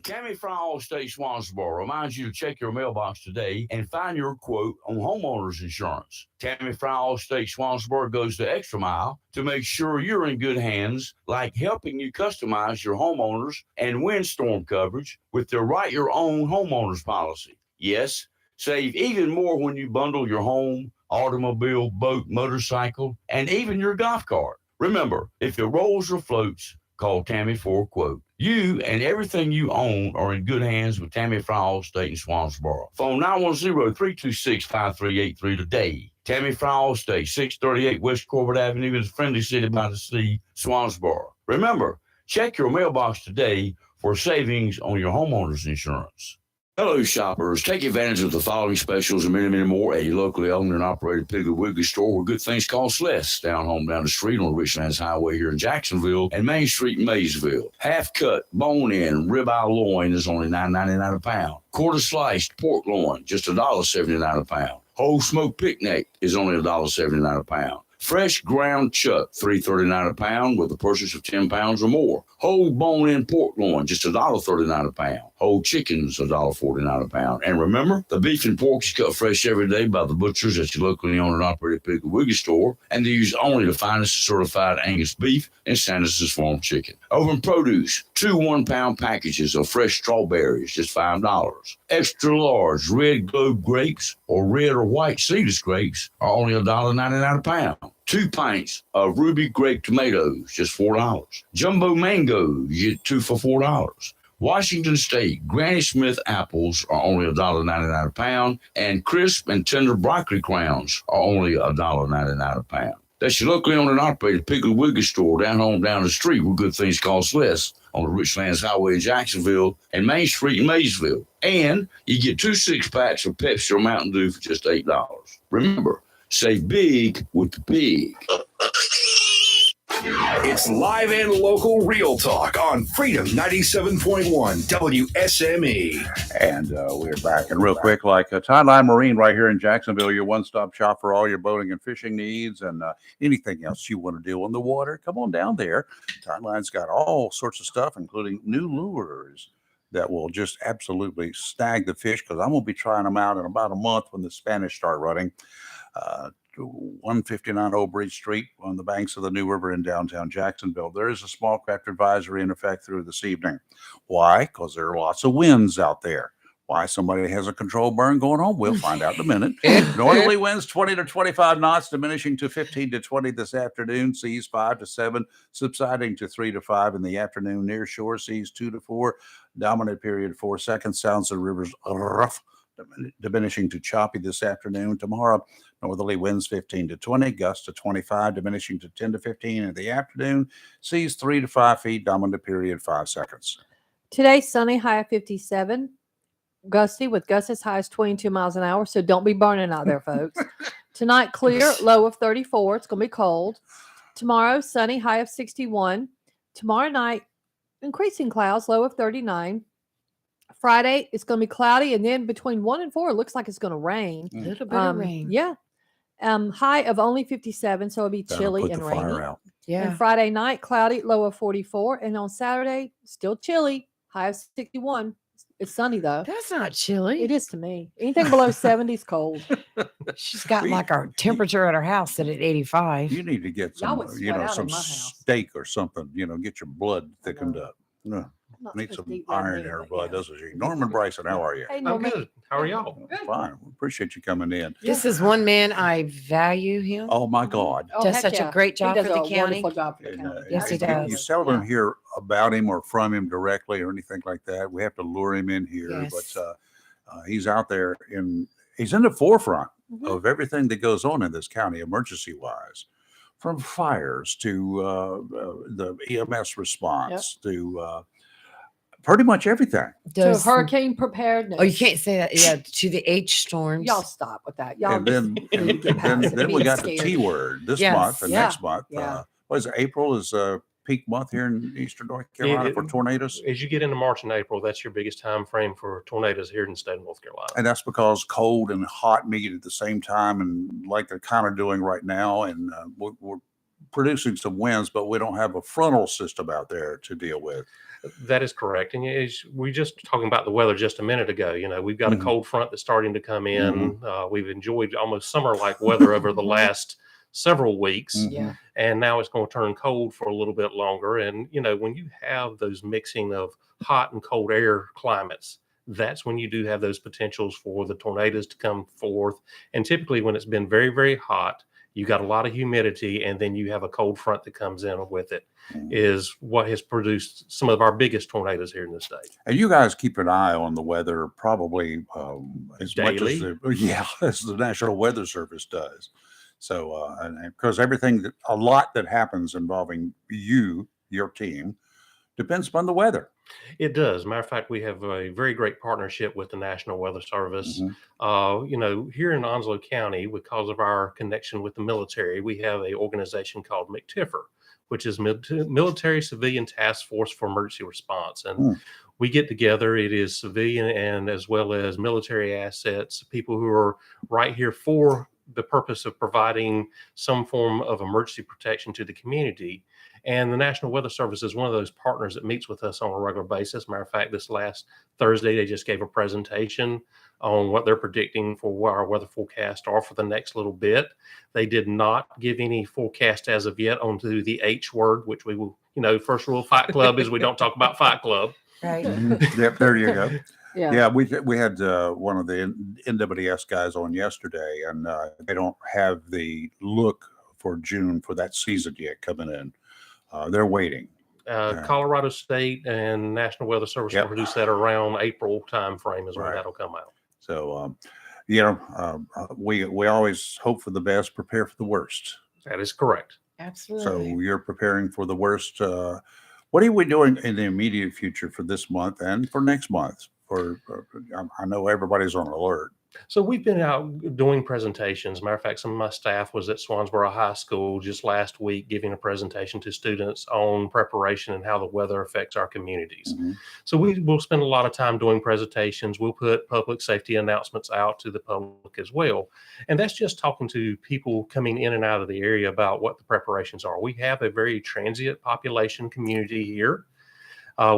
Tammy from Allstate Swansboro reminds you to check your mailbox today and find your quote on homeowners insurance. Tammy from Allstate Swansboro goes the extra mile to make sure you're in good hands, like helping you customize your homeowners and windstorm coverage with their Write Your Own homeowners policy. Yes, save even more when you bundle your home, automobile, boat, motorcycle, and even your golf cart. Remember, if it rolls or floats, call Tammy for a quote. You and everything you own are in good hands with Tammy Fry Allstate in Swansboro. Phone 910-326-5383 today. Tammy Fry Allstate, 638 West Corbett Avenue in the friendly city by the sea, Swansboro. Remember, check your mailbox today for savings on your homeowner's insurance. Hello, shoppers. Take advantage of the following specials and many, many more at your locally owned and operated Piggly Wiggly store where good things cost less. Down the street on Richlands Highway here in Jacksonville and Main Street in Maysville. Half cut, bone-in, ribeye loin is only $9.99 a pound. Quarter sliced pork loin, just $1.79 a pound. Whole smoked picnic is only $1.79 a pound. Fresh ground chuck, $3.39 a pound with a purchase of 10 pounds or more. Whole bone-in pork loin, just $1.39 a pound. Whole chickens, $1.49 a pound. And remember, the beef and pork is cut fresh every day by the butchers at your locally owned and operated Piggly Wiggly store, and they use only the finest certified Angus beef and Sanders' Farm chicken. Over in produce, 2 1-pound packages of fresh strawberries, just $5. Extra large red globe grapes or red or white seedless grapes are only $1.99 a pound. 2 pints of ruby grape tomatoes, just $4. Jumbo mangoes, you get 2 for $4. Washington State Granny Smith apples are only $1.99 a pound, and crisp and tender broccoli crowns are only $1.99 a pound. That's your locally owned and operated Piggly Wiggly store down the street where good things cost less on the Richlands Highway in Jacksonville and Main Street in Maysville. And you get 2 6-packs of Pepsi or Mountain Dew for just $8. Remember, save big with the pig. It's live and local real talk on Freedom 97.1 WSME. And we're back. And real quick, like Tideline Marine right here in Jacksonville, your one-stop shop for all your boating and fishing needs and anything else you want to do on the water. Come on down there. Tideline's got all sorts of stuff, including new lures that will just absolutely snag the fish, because I'm going to be trying them out in about a month when the Spanish start running. 159 Old Bridge Street on the banks of the New River in downtown Jacksonville. There is a small craft advisory in effect through this evening. Why? Because there are lots of winds out there. Why somebody has a control burn going on, we'll find out in a minute. Northerly winds 20 to 25 knots, diminishing to 15 to 20 this afternoon. Seas 5 to 7, subsiding to 3 to 5 in the afternoon. Near shore seas 2 to 4, dominant period 4 seconds. Sounds of rivers rough, diminishing to choppy this afternoon. Tomorrow, northerly winds 15 to 20, gusts to 25, diminishing to 10 to 15 in the afternoon. Seas 3 to 5 feet, dominant period 5 seconds. Today, sunny, high of 57. Gusty with gusts as high as 22 miles an hour. So don't be burning out there, folks. Tonight, clear, low of 34. It's going to be cold. Tomorrow, sunny, high of 61. Tomorrow night, increasing clouds, low of 39. Friday, it's going to be cloudy, and then between 1 and 4, it looks like it's going to rain. A little bit of rain. Yeah. High of only 57, so it'll be chilly and rainy. Yeah. And Friday night, cloudy, low of 44. And on Saturday, still chilly, high of 61. It's sunny, though. That's not chilly. It is to me. Anything below 70 is cold. She's got like our temperature at her house set at 85. You need to get Y'all some, would sweat out some in my house. steak or something, get your blood thickened up. No. not Need supposed some to eat that iron meat, in her but blood, yeah. doesn't she? Norman Bryson, how are you? Hey, I'm Norman. good. How are y'all? Fine. We appreciate you coming in. This is one man I value him. Oh my God. Oh, Does heck such yeah. a great He job does for the a county. wonderful job for the And, county. Yes, he you does. seldom hear about him or from him directly or anything like that. We have to lure him in here, Yes. but he's out there he's in the forefront Mhm. of everything that goes on in this county, emergency wise, from fires to the EMS response to pretty much everything. So hurricane preparedness. Oh, you can't say that. Yeah, to the H storms. Y'all stop with that. Y'all And then, need to get past it. then we Being got the scared. T word this Yes. month and Yeah. next month. Yeah. What is it? April is peak month here in Eastern North Carolina for tornadoes. As you get into March and April, that's your biggest time frame for tornadoes here in the state of North Carolina. And that's because cold and hot meet at the same time, and like they're kind of doing right now. And we're producing some winds, but we don't have a frontal system out there to deal with. That is correct. And we just talking about the weather just a minute ago. We've got a cold front that's starting to come in. We've enjoyed almost summer-like weather over the last several weeks. Yeah. And now it's going to turn cold for a little bit longer. And, when you have those mixing of hot and cold air climates, that's when you do have those potentials for the tornadoes to come forth. And typically when it's been very, very hot, you got a lot of humidity, and then you have a cold front that comes in with it, is what has produced some of our biggest tornadoes here in the state. And you guys keep an eye on the weather probably as Daily. much as the National Weather Service does. So, and because a lot that happens involving your team, depends upon the weather. It does. Matter of fact, we have a very great partnership with the National Weather Service. Here in Onslow County, because of our connection with the military, we have an organization called McTIFR, which is Military Civilian Task Force for Emergency Response. And we get together. It is civilian and as well as military assets, people who are right here for the purpose of providing some form of emergency protection to the community. And the National Weather Service is one of those partners that meets with us on a regular basis. Matter of fact, this last Thursday, they just gave a presentation on what they're predicting for what our weather forecasts are for the next little bit. They did not give any forecast as of yet onto the H word, which we will, first rule of Fight Club is we don't talk about Fight Club. Right. Yep, there you go. Yeah. We had one of the NWS guys on yesterday, and they don't have the look for June for that season yet coming in. They're waiting. Colorado State and National Weather Service will produce that around April time frame is when that'll come out. So, we always hope for the best, prepare for the worst. That is correct. Absolutely. So you're preparing for the worst. What are we doing in the immediate future for this month and for next month? I know everybody's on alert. So we've been out doing presentations. Matter of fact, some of my staff was at Swansboro High School just last week giving a presentation to students on preparation and how the weather affects our communities. So we will spend a lot of time doing presentations. We'll put public safety announcements out to the public as well. And that's just talking to people coming in and out of the area about what the preparations are. We have a very transient population community here.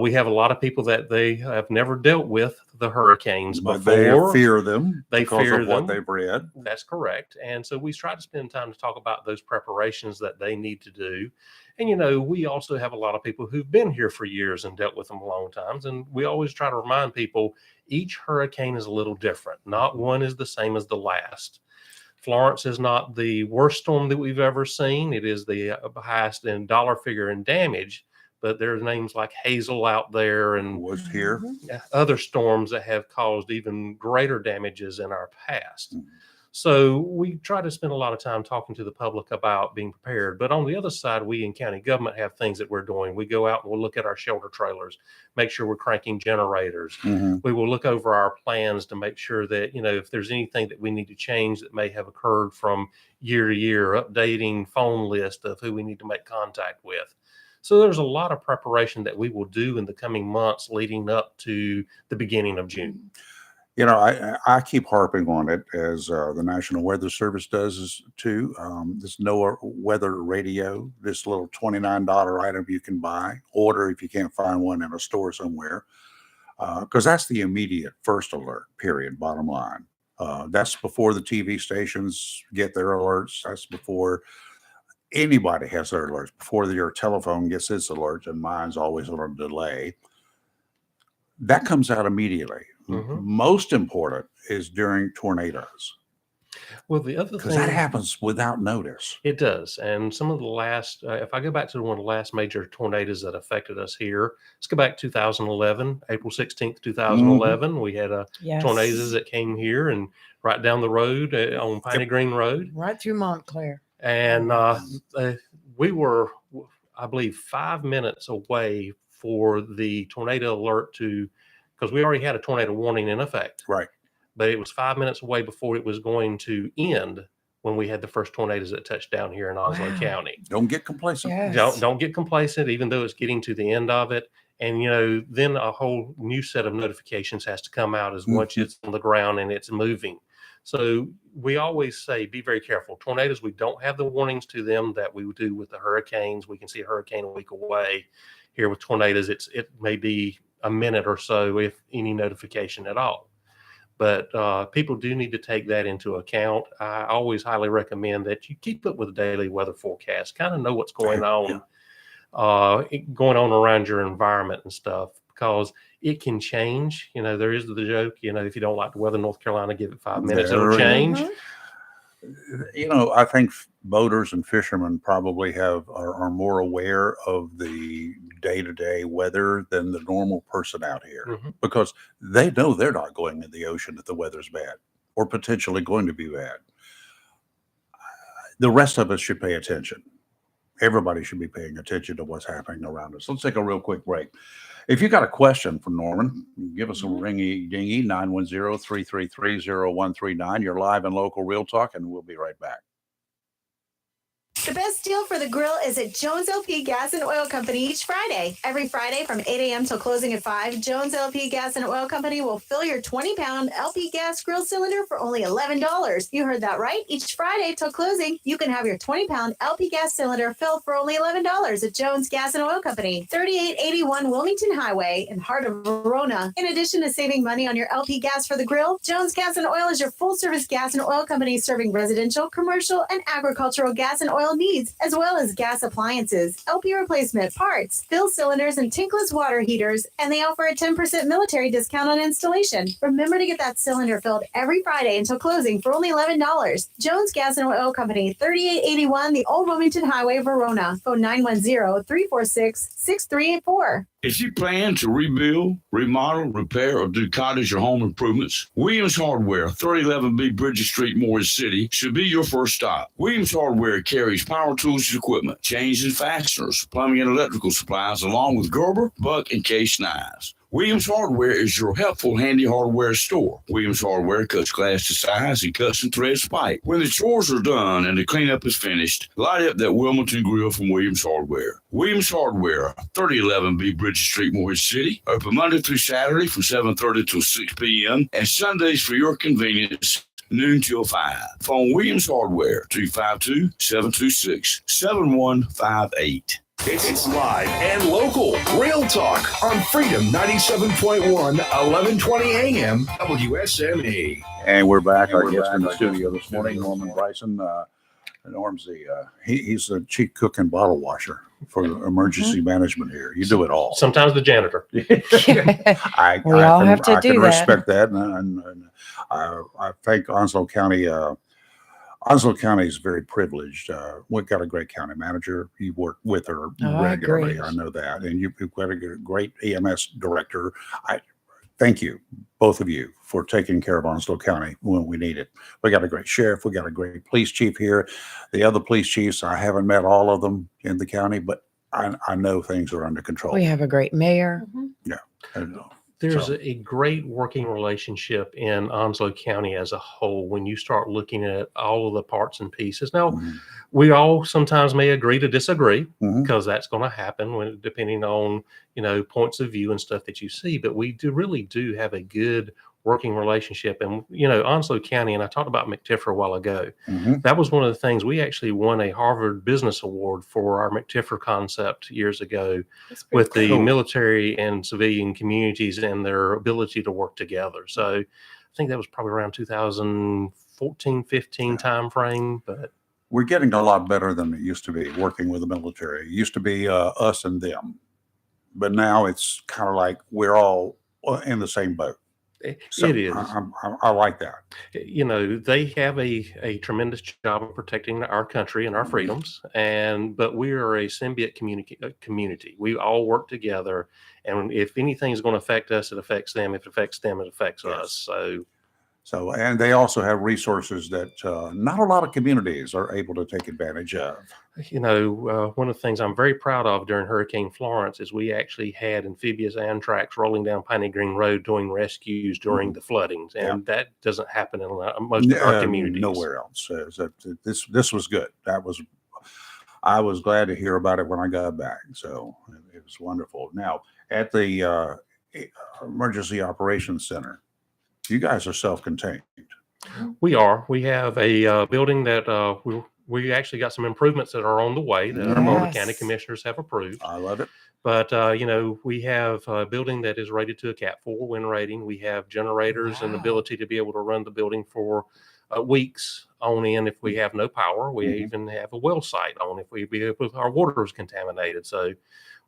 We have a lot of people that they have never dealt with the hurricanes But before. they fear them They because fear of what them. they've read. That's correct. And so we try to spend time to talk about those preparations that they need to do. And, you know, we also have a lot of people who've been here for years and dealt with them a long times. And we always try to remind people each hurricane is a little different. Not one is the same as the last. Florence is not the worst storm that we've ever seen. It is the highest in dollar figure in damage. But there's names like Hazel out there and was here. Other storms that have caused even greater damages in our past. So we try to spend a lot of time talking to the public about being prepared. But on the other side, we in county government have things that we're doing. We go out and we'll look at our shelter trailers, make sure we're cranking generators. We will look over our plans to make sure that, you know, if there's anything that we need to change that may have occurred from year to year, updating phone list of who we need to make contact with. So there's a lot of preparation that we will do in the coming months leading up to the beginning of June. You know, I keep harping on it as the National Weather Service does too. This NOAA weather radio, this little $29 item you can buy, order if you can't find one in a store somewhere, because that's the immediate first alert, period, bottom line. That's before the TV stations get their alerts. That's before anybody has their alerts, before your telephone gets its alerts, and mine's always on a delay. That comes out immediately. Most important is during tornadoes. Well, the other thing, because that happens without notice. It does. And some of the last, if I go back to one of the last major tornadoes that affected us here, let's go back to 2011, April 16th, 2011. We had tornadoes that came here and right down the road on Piney Green Road. Right through Montclair. And we were, I believe, 5 minutes away for the tornado alert to, because we already had a tornado warning in effect. Right. But it was 5 minutes away before it was going to end when we had the first tornadoes that touched down here in Onslow County. Don't get complacent. Don't get complacent, even though it's getting to the end of it. And, you know, then a whole new set of notifications has to come out as once it's on the ground and it's moving. So we always say, be very careful. Tornadoes, we don't have the warnings to them that we do with the hurricanes. We can see a hurricane a week away. Here with tornadoes, it may be a minute or so, if any notification at all. But people do need to take that into account. I always highly recommend that you keep up with the daily weather forecast, kind of know what's going on, going on around your environment and stuff, because it can change. You know, there is the joke, you know, if you don't like the weather in North Carolina, give it 5 minutes, it'll change. You know, I think boaters and fishermen probably are more aware of the day-to-day weather than the normal person out here, because they know they're not going in the ocean if the weather's bad or potentially going to be bad. The rest of us should pay attention. Everybody should be paying attention to what's happening around us. Let's take a real quick break. If you got a question for Norman, give us a ringy dingy 910-333-0139. You're live and local Real Talk, and we'll be right back. The best deal for the grill is at Jones LP Gas and Oil Company each Friday. Every Friday from 8 a.m. till closing at 5, Jones LP Gas and Oil Company will fill your 20-pound LP gas grill cylinder for only $11. You heard that right. Each Friday till closing, you can have your 20-pound LP gas cylinder filled for only $11 at Jones Gas and Oil Company, 3881 Wilmington Highway in heart of Verona. In addition to saving money on your LP gas for the grill, Jones Gas and Oil is your full-service gas and oil company serving residential, commercial, and agricultural gas and oil needs, as well as gas appliances, LP replacement, parts, fill cylinders, and tankless water heaters, and they offer a 10% military discount on installation. Remember to get that cylinder filled every Friday until closing for only $11. Jones Gas and Oil Company, 3881 the Old Wilmington Highway, Verona. Phone 910-346-6384. If you plan to rebuild, remodel, repair, or do cottage or home improvements, Williams Hardware, 3011B Bridges Street, Morris City, should be your first stop. Williams Hardware carries power tools and equipment, chains and fasteners, plumbing and electrical supplies, along with Gerber, Buck, and Case knives. Williams Hardware is your helpful, handy hardware store. Williams Hardware cuts glass to size and cuts and threads pipe. When the chores are done and the cleanup is finished, light up that Wilmington grill from Williams Hardware. Williams Hardware, 3011B Bridges Street, Morehead City. Open Monday through Saturday from 7:30 till 6 p.m. and Sundays for your convenience, noon till 5. Phone Williams Hardware, 252-726-7158. It's live and local. Real talk on Freedom 97.1, 1120 AM, WSME. And we're back. Our guest in the studio this morning, Norman Bryson. Norm's he's the chief cook and bottle washer for emergency management here. You do it all. Sometimes the janitor. I can respect that, and I think Onslow County. Onslow County is very privileged. We've got a great county manager. You work with her regularly. I know that, and you've got a great EMS director. I thank you, both of you, for taking care of Onslow County when we need it. We got a great sheriff. We got a great police chief here. The other police chiefs, I haven't met all of them in the county, but I know things are under control. We have a great mayor. Yeah. I know. There's a great working relationship in Onslow County as a whole when you start looking at all of the parts and pieces. Now, we all sometimes may agree to disagree because that's going to happen when depending on, points of view and stuff that you see. But we really do have a good working relationship. And, Onslow County, and I talked about McTiffer a while ago, that was one of the things. We actually won a Harvard Business Award for our McTiffer concept years ago with the military and civilian communities and their ability to work together. So I think that was probably around 2014, 15 timeframe. But we're getting a lot better than it used to be working with the military. It used to be us and them, but now it's kind of like we're all in the same boat. So it is. I like that. They have a tremendous job of protecting our country and our freedoms, but we are a symbiote community. We all work together, and if anything is going to affect us, it affects them. If it affects them, it affects us. So, and they also have resources that not a lot of communities are able to take advantage of. One of the things I'm very proud of during Hurricane Florence is we actually had amphibious Amtrak rolling down Piney Green Road doing rescues during the floodings, and that doesn't happen in most of our communities. Nowhere else. This was good. I was glad to hear about it when I got back. So it was wonderful. Now at the Emergency Operations Center, you guys are self-contained. We are. We have a building that we actually got some improvements that are on the way that our Boulder County commissioners have approved. I love it. But, we have a building that is rated to a Cat 4 wind rating. We have generators and ability to be able to run the building for weeks on end if we have no power. We even have a well site on if our water is contaminated. So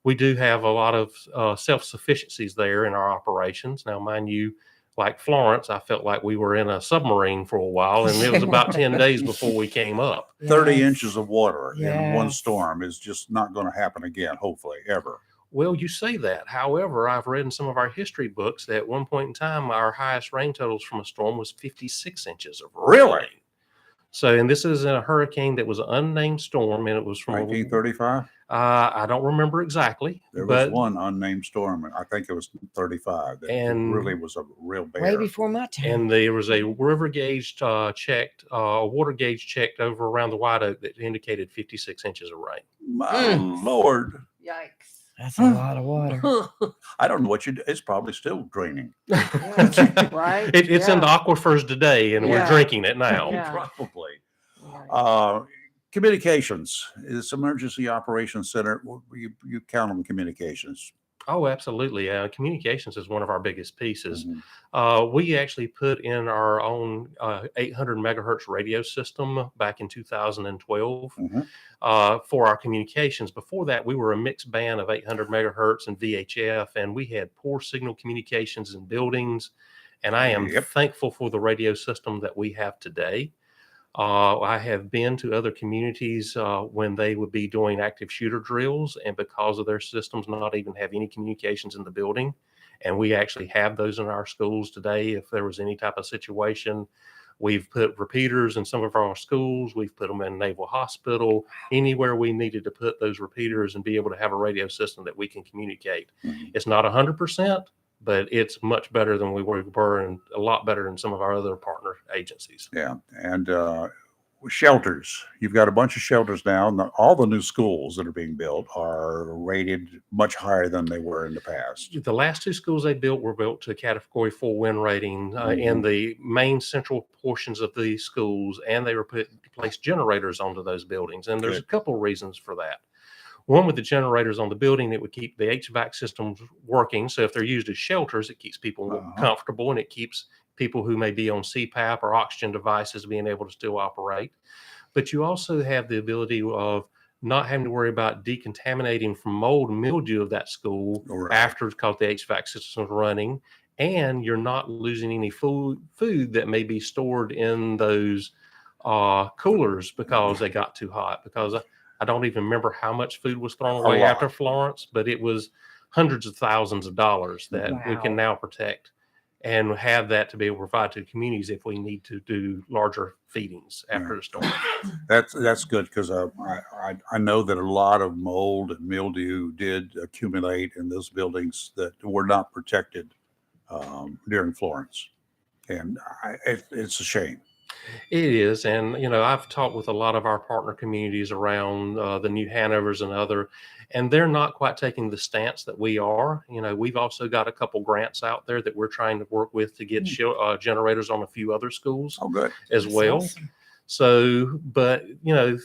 we do have a lot of self-sufficiencies there in our operations. Now, mind you, like Florence, I felt like we were in a submarine for a while, and it was about 10 days before we came up. 30 inches of water in one storm is just not going to happen again, hopefully, ever. Well, you say that. However, I've read in some of our history books that at one point in time, our highest rain totals from a storm was 56 inches of rain. Really? So, and this is a hurricane that was an unnamed storm, and it was from 1935. I don't remember exactly. There was one unnamed storm. I think it was 35. That really was a real bear. Way before my time. And there was a river gauge checked, a water gauge checked over around the White Oak that indicated 56 inches of rain. My Lord. Yikes. That's a lot of water. I don't know what you do. It's probably still draining. Right? It's in the aquifers today, and we're drinking it now. Probably. Communications. This Emergency Operations Center, you count on communications. Oh, absolutely. Communications is one of our biggest pieces. We actually put in our own 800 megahertz radio system back in 2012 for our communications. Before that, we were a mixed band of 800 megahertz and VHF, and we had poor signal communications in buildings. And I am thankful for the radio system that we have today. I have been to other communities when they would be doing active shooter drills, and because of their systems not even have any communications in the building. And we actually have those in our schools today. If there was any type of situation, we've put repeaters in some of our schools. We've put them in Naval Hospital, anywhere we needed to put those repeaters and be able to have a radio system that we can communicate. It's not 100%, but it's much better than we were and a lot better than some of our other partner agencies. Yeah. And shelters. You've got a bunch of shelters now. And all the new schools that are being built are rated much higher than they were in the past. The last two schools they built were built to Category 4 wind rating in the main central portions of these schools, and they were placed generators onto those buildings. And there's a couple of reasons for that. One, with the generators on the building, it would keep the HVAC systems working. So if they're used as shelters, it keeps people comfortable, and it keeps people who may be on CPAP or oxygen devices being able to still operate. But you also have the ability of not having to worry about decontaminating from mold and mildew of that school after, because the HVAC system is running, and you're not losing any food that may be stored in those coolers because they got too hot. Because I don't even remember how much food was thrown away after Florence, but it was hundreds of thousands of dollars that we can now protect and have that to be able to provide to the communities if we need to do larger feedings after the storm. That's good, because I know that a lot of mold and mildew did accumulate in those buildings that were not protected during Florence, and it's a shame. It is. And, I've talked with a lot of our partner communities around the New Hanovers and other, and they're not quite taking the stance that we are. We've also got a couple grants out there that we're trying to work with to get generators on a few other schools as well. Awesome. So, but,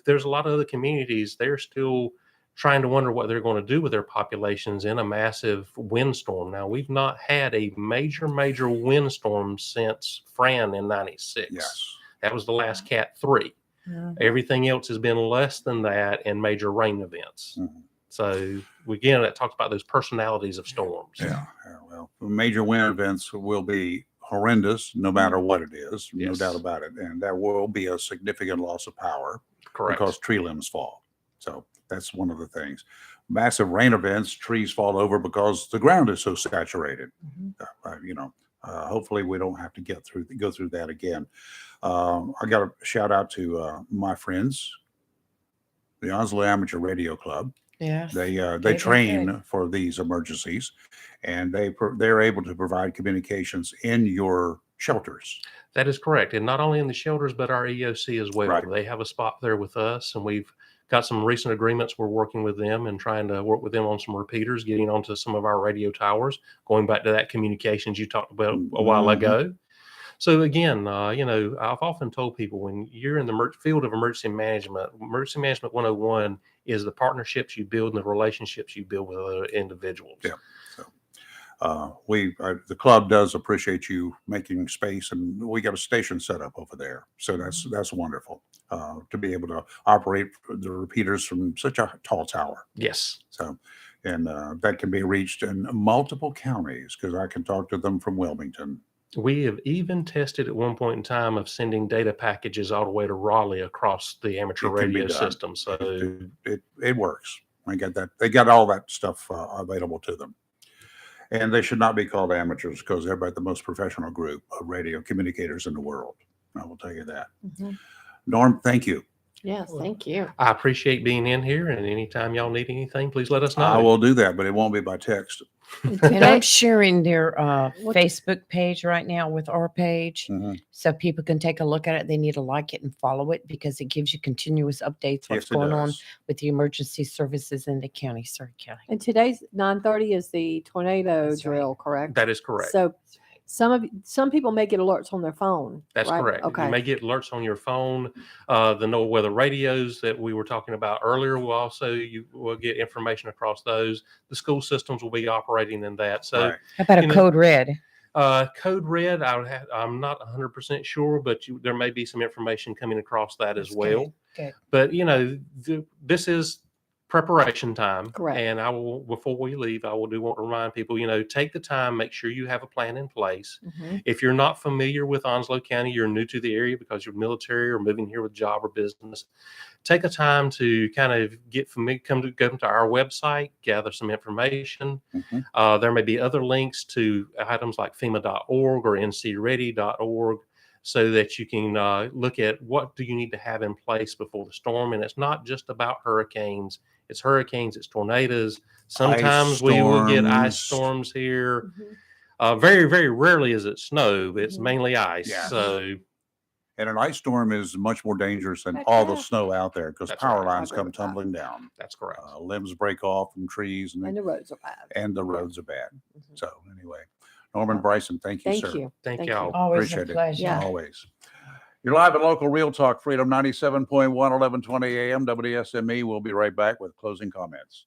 there's a lot of other communities, they're still trying to wonder what they're going to do with their populations in a massive windstorm. Now, we've not had a major windstorm since Fran in 96. Yes. That was the last Cat 3. Everything else has been less than that and major rain events. So again, it talks about those personalities of storms. Yeah. Well, major wind events will be horrendous no matter what it is. No doubt about it. And there will be a significant loss of power. Correct. Because tree limbs fall. So that's one of the things. Massive rain events, trees fall over because the ground is so saturated. Hopefully we don't have to go through that again. I got a shout out to my friends, the Onslow Amateur Radio Club. Yes. They train for these emergencies, and they're able to provide communications in your shelters. That is correct. And not only in the shelters, but our EOC as well. Right. They have a spot there with us, and we've got some recent agreements. We're working with them and trying to work with them on some repeaters, getting onto some of our radio towers, going back to that communications you talked about a while ago. So again, I've often told people, when you're in the field of emergency management 101 is the partnerships you build and the relationships you build with other individuals. Yeah. So the club does appreciate you making space, and we got a station set up over there. So that's wonderful to be able to operate the repeaters from such a tall tower. Yes. So, and that can be reached in multiple counties, because I can talk to them from Wilmington. We have even tested at one point in time of sending data packages all the way to Raleigh across the amateur radio system. So it works. I get that. They got all that stuff available to them. And they should not be called amateurs, because they're about the most professional group of radio communicators in the world. I will tell you that. Norm, thank you. Yes, thank you. I appreciate being in here, and anytime y'all need anything, please let us know. I will do that, but it won't be by text. And I'm sharing their Facebook page right now with our page, so people can take a look at it. They need to like it and follow it, because it gives you continuous updates what's going on with the emergency services in the county, Surrey County. And today's 9:30 is the tornado drill, correct? That is correct. So some people may get alerts on their phone. That's right? correct. Okay. You may get alerts on your phone. The NOAA weather radios that we were talking about earlier you will get information across those. The school systems will be operating in that. So how about a code red? Code red, I'm not 100% sure, but there may be some information coming across that as well. Good. But this is preparation time. Correct. And before we leave, I do want to remind people, take the time, make sure you have a plan in place. If you're not familiar with Onslow County, you're new to the area because you're military or moving here with job or business, take a time to kind of get familiar, go to our website, gather some information. There may be other links to items like FEMA.org or ncready.org, so that you can look at what do you need to have in place before the storm. And it's not just about hurricanes. It's tornadoes. Sometimes we will get ice storms here. Very, very rarely is it snow, but it's mainly ice. Yeah. So, And an ice storm is much more dangerous than Heck all the yeah. snow out there because That's power right. I lines agree come with that. tumbling down. That's correct. Limbs break off from trees, And the roads are bad. and the roads are bad. So anyway, Norman Bryson, thank you, Thank sir. you. Thank y'all. Always a Appreciate pleasure. it. Yeah. Always. You're live at Local Real Talk, Freedom 97.1, 1120 AM, WSME. We'll be right back with closing comments.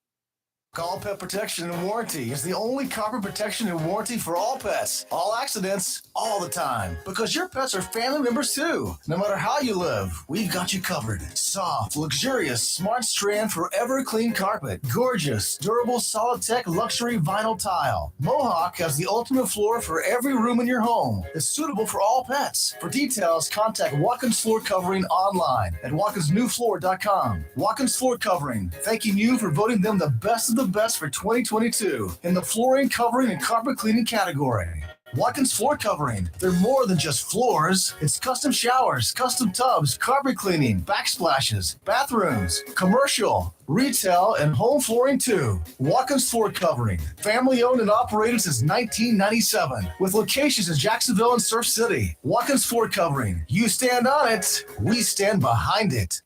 All Pet Protection and Warranty is the only carpet protection and warranty for all pets, all accidents, all the time. Because your pets are family members too. No matter how you live, we've got you covered. Soft, luxurious, smart strand, forever clean carpet. Gorgeous, durable, solid tech, luxury vinyl tile. Mohawk has the ultimate floor for every room in your home. It's suitable for all pets. For details, contact Watkins Floor Covering online at watkinsnewfloor.com. Watkins Floor Covering, thanking you for voting them the best of the best for 2022 in the flooring, covering, and carpet cleaning category. Watkins Floor Covering. They're more than just floors. It's custom showers, custom tubs, carpet cleaning, backsplashes, bathrooms, commercial, retail, and home flooring too. Watkins Floor Covering. Family owned and operated since 1997 with locations in Jacksonville and Surf City. Watkins Floor Covering. You stand on it, we stand behind it.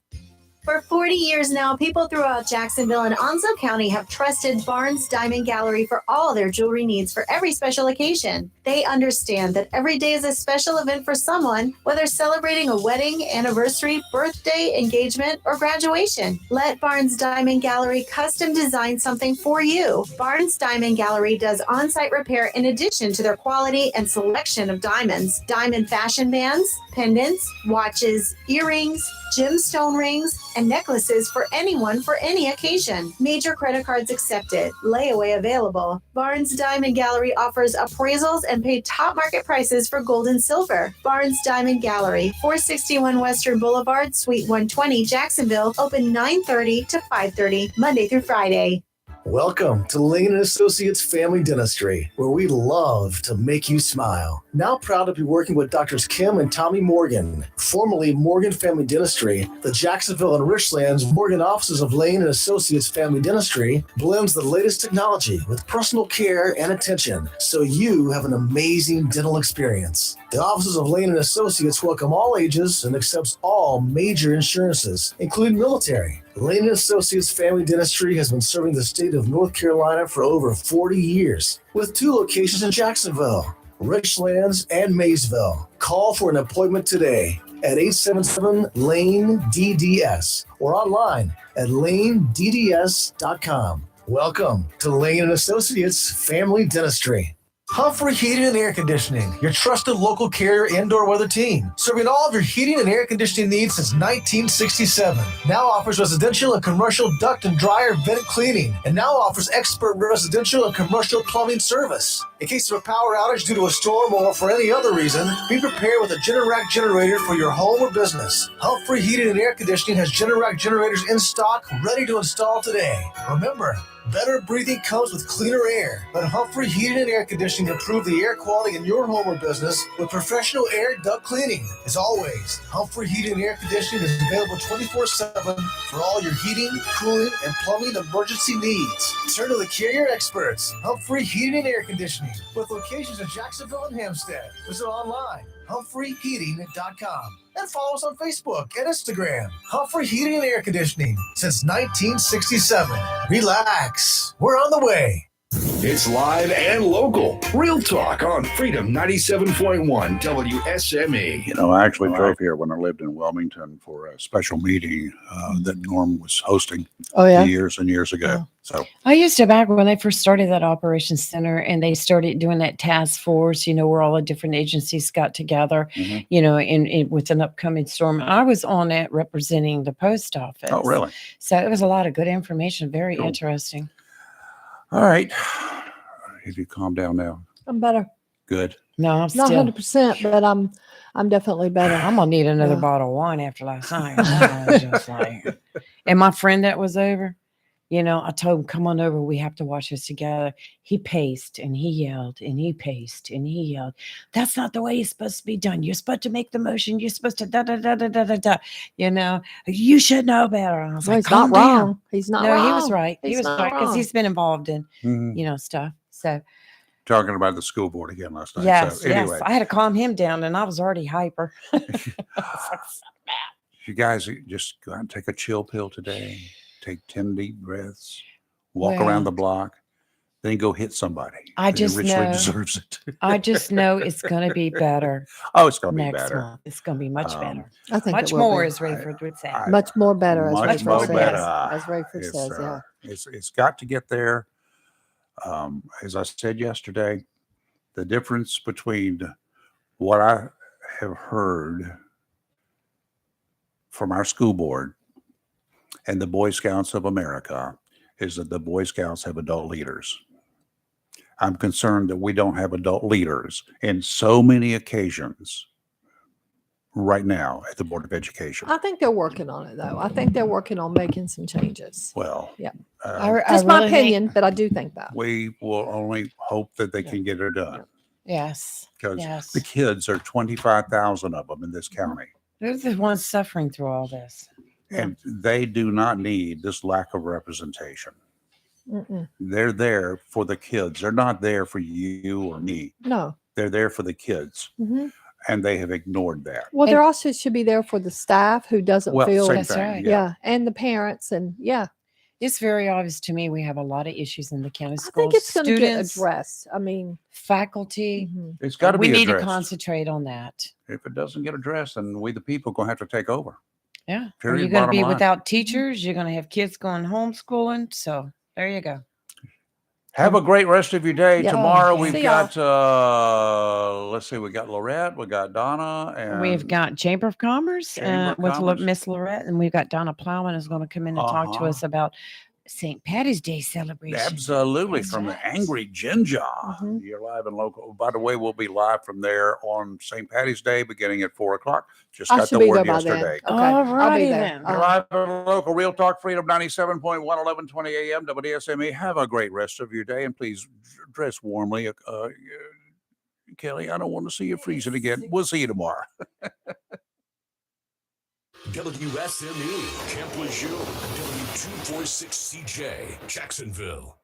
For 40 years now, people throughout Jacksonville and Onslow County have trusted Barnes Diamond Gallery for all their jewelry needs for every special occasion. They understand that every day is a special event for someone, whether celebrating a wedding, anniversary, birthday, engagement, or graduation. Let Barnes Diamond Gallery custom design something for you. Barnes Diamond Gallery does on-site repair in addition to their quality and selection of diamonds, diamond fashion bands, pendants, watches, earrings, gemstone rings, and necklaces for anyone for any occasion. Major credit cards accepted. Layaway available. Barnes Diamond Gallery offers appraisals and pay top market prices for gold and silver. Barnes Diamond Gallery, 461 Western Boulevard, Suite 120, Jacksonville, open 9:30 to 5:30, Monday through Friday. Welcome to Lane & Associates Family Dentistry, where we love to make you smile. Now proud to be working with Doctors Kim and Tommy Morgan, formerly Morgan Family Dentistry. The Jacksonville and Richlands Morgan offices of Lane & Associates Family Dentistry blends the latest technology with personal care and attention, so you have an amazing dental experience. The offices of Lane & Associates welcome all ages and accepts all major insurances, including military. Lane & Associates Family Dentistry has been serving the state of North Carolina for over 40 years, with 2 locations in Jacksonville, Richlands, and Maysville. Call for an appointment today at 877-LANE-DDS or online at lanedds.com. Welcome to Lane & Associates Family Dentistry. Humphrey Heating and Air Conditioning, your trusted local carrier indoor weather team, serving all of your heating and air conditioning needs since 1967. Now offers residential and commercial duct and dryer vent cleaning, and now offers expert residential and commercial plumbing service. In case of a power outage due to a storm or for any other reason, be prepared with a Generac generator for your home or business. Humphrey Heating and Air Conditioning has Generac generators in stock, ready to install today. Remember, better breathing comes with cleaner air. Let Humphrey Heating and Air Conditioning improve the air quality in your home or business with professional air duct cleaning. As always, Humphrey Heating and Air Conditioning is available 24/7 for all your heating, cooling, and plumbing emergency needs. Turn to the carrier experts, Humphrey Heating and Air Conditioning, with locations in Jacksonville and Hampstead. Visit online, humphreyheating.com. And follow us on Facebook and Instagram. Humphrey Heating and Air Conditioning since 1967. Relax. We're on the way. It's live and local. Real Talk on Freedom 97.1 WSME. You know, I actually drove here when I lived in Wilmington for a special meeting that Norm was hosting years and years ago. Yeah. So I used to back when they first started that operations center and they started doing that task force, you know, where all the different agencies got together, you know, in with an upcoming storm. I was on it representing the post office. Oh, really? So it was a lot of good information. Very interesting. All right. Have you calmed down now? I'm better. Good. No, I'm Not still 100%, but I'm definitely better. I'm gonna need another Yeah. bottle of wine after last night. I was just like, and my friend that was over, you know, I told him, come on over. We have to watch this together. He paced and he yelled and he paced and he yelled. That's not the way it's supposed to be done. You're supposed to make the motion. You're supposed to da da da da da da da. You know, you should know better. I was Well, like, he's not calm down. wrong. He's not No, wrong. he was right. He He's was not right because wrong. he's been involved in, Mhm. you know, stuff. So talking about the school board again last night. Yes, So anyway, yes. I had to calm him down, and I was already hyper. you guys just go out and take a chill pill today. Take 10 deep breaths. Walk Well, around the block. Then go hit somebody. I that just richly know. deserves it. I just know it's going to be better. Oh, it's going to be next better. month. It's going to be much better. I think much it will more, be. as Rayford would say. Much more better, as Much Rayford more says. better. As Rayford It's, says, yeah. It's got to get there. As I said yesterday, the difference between what I have heard from our school board and the Boy Scouts of America is that the Boy Scouts have adult leaders. I'm concerned that we don't have adult leaders in so many occasions right now at the Board of Education. I think they're working on it, though. I think they're working on making some changes. Well, yeah. I My really opinion, but I do think that. We will only hope that they can get it done. Yes. Because Yes. the kids are 25,000 of them in this county. They're the ones suffering through all this. And they do not need this lack of representation. Mm-mm. They're there for the kids. They're not there for you or me. No. They're there for the kids. Mm-hmm. And they have ignored that. Well, there also should be there for the staff who doesn't Well, feel. same That's thing, right. Yeah. And the parents. And yeah. It's very obvious to me we have a lot of issues in the county I schools. think it's going to get Students, addressed. I mean, faculty. It's got to we be need to addressed. concentrate on that. If it doesn't get addressed, then we, the people, going to have to take over. Yeah. Or Period, you're going to bottom be line. without teachers. You're going to have kids going homeschooling. So there you go. Have a great rest of your day. Yeah. Tomorrow Oh, we've see got, let's see, we got Lorette, we got Donna, and We've got Chamber of Commerce Chamber of with Commerce. Miss Lorette, and we've got Donna Plowman is going to come in and talk to Uh-huh. us about St. Patty's Day celebration. Absolutely, That's from right. the Angry Ginger. Mm-hmm. You're live and local. By the way, we'll be live from there on St. Patty's Day, beginning at 4:00. Just I got should the be word there by then. yesterday. Okay. I'll be Alrighty there. then. You're live and local, Real Talk Freedom 97.1, 1120 a.m. WSME. Have a great rest of your day, and please dress warmly. Kelly, I don't want to see you freezing again. We'll see you tomorrow. WSME, Camp Lejeune, W246CJ, Jacksonville.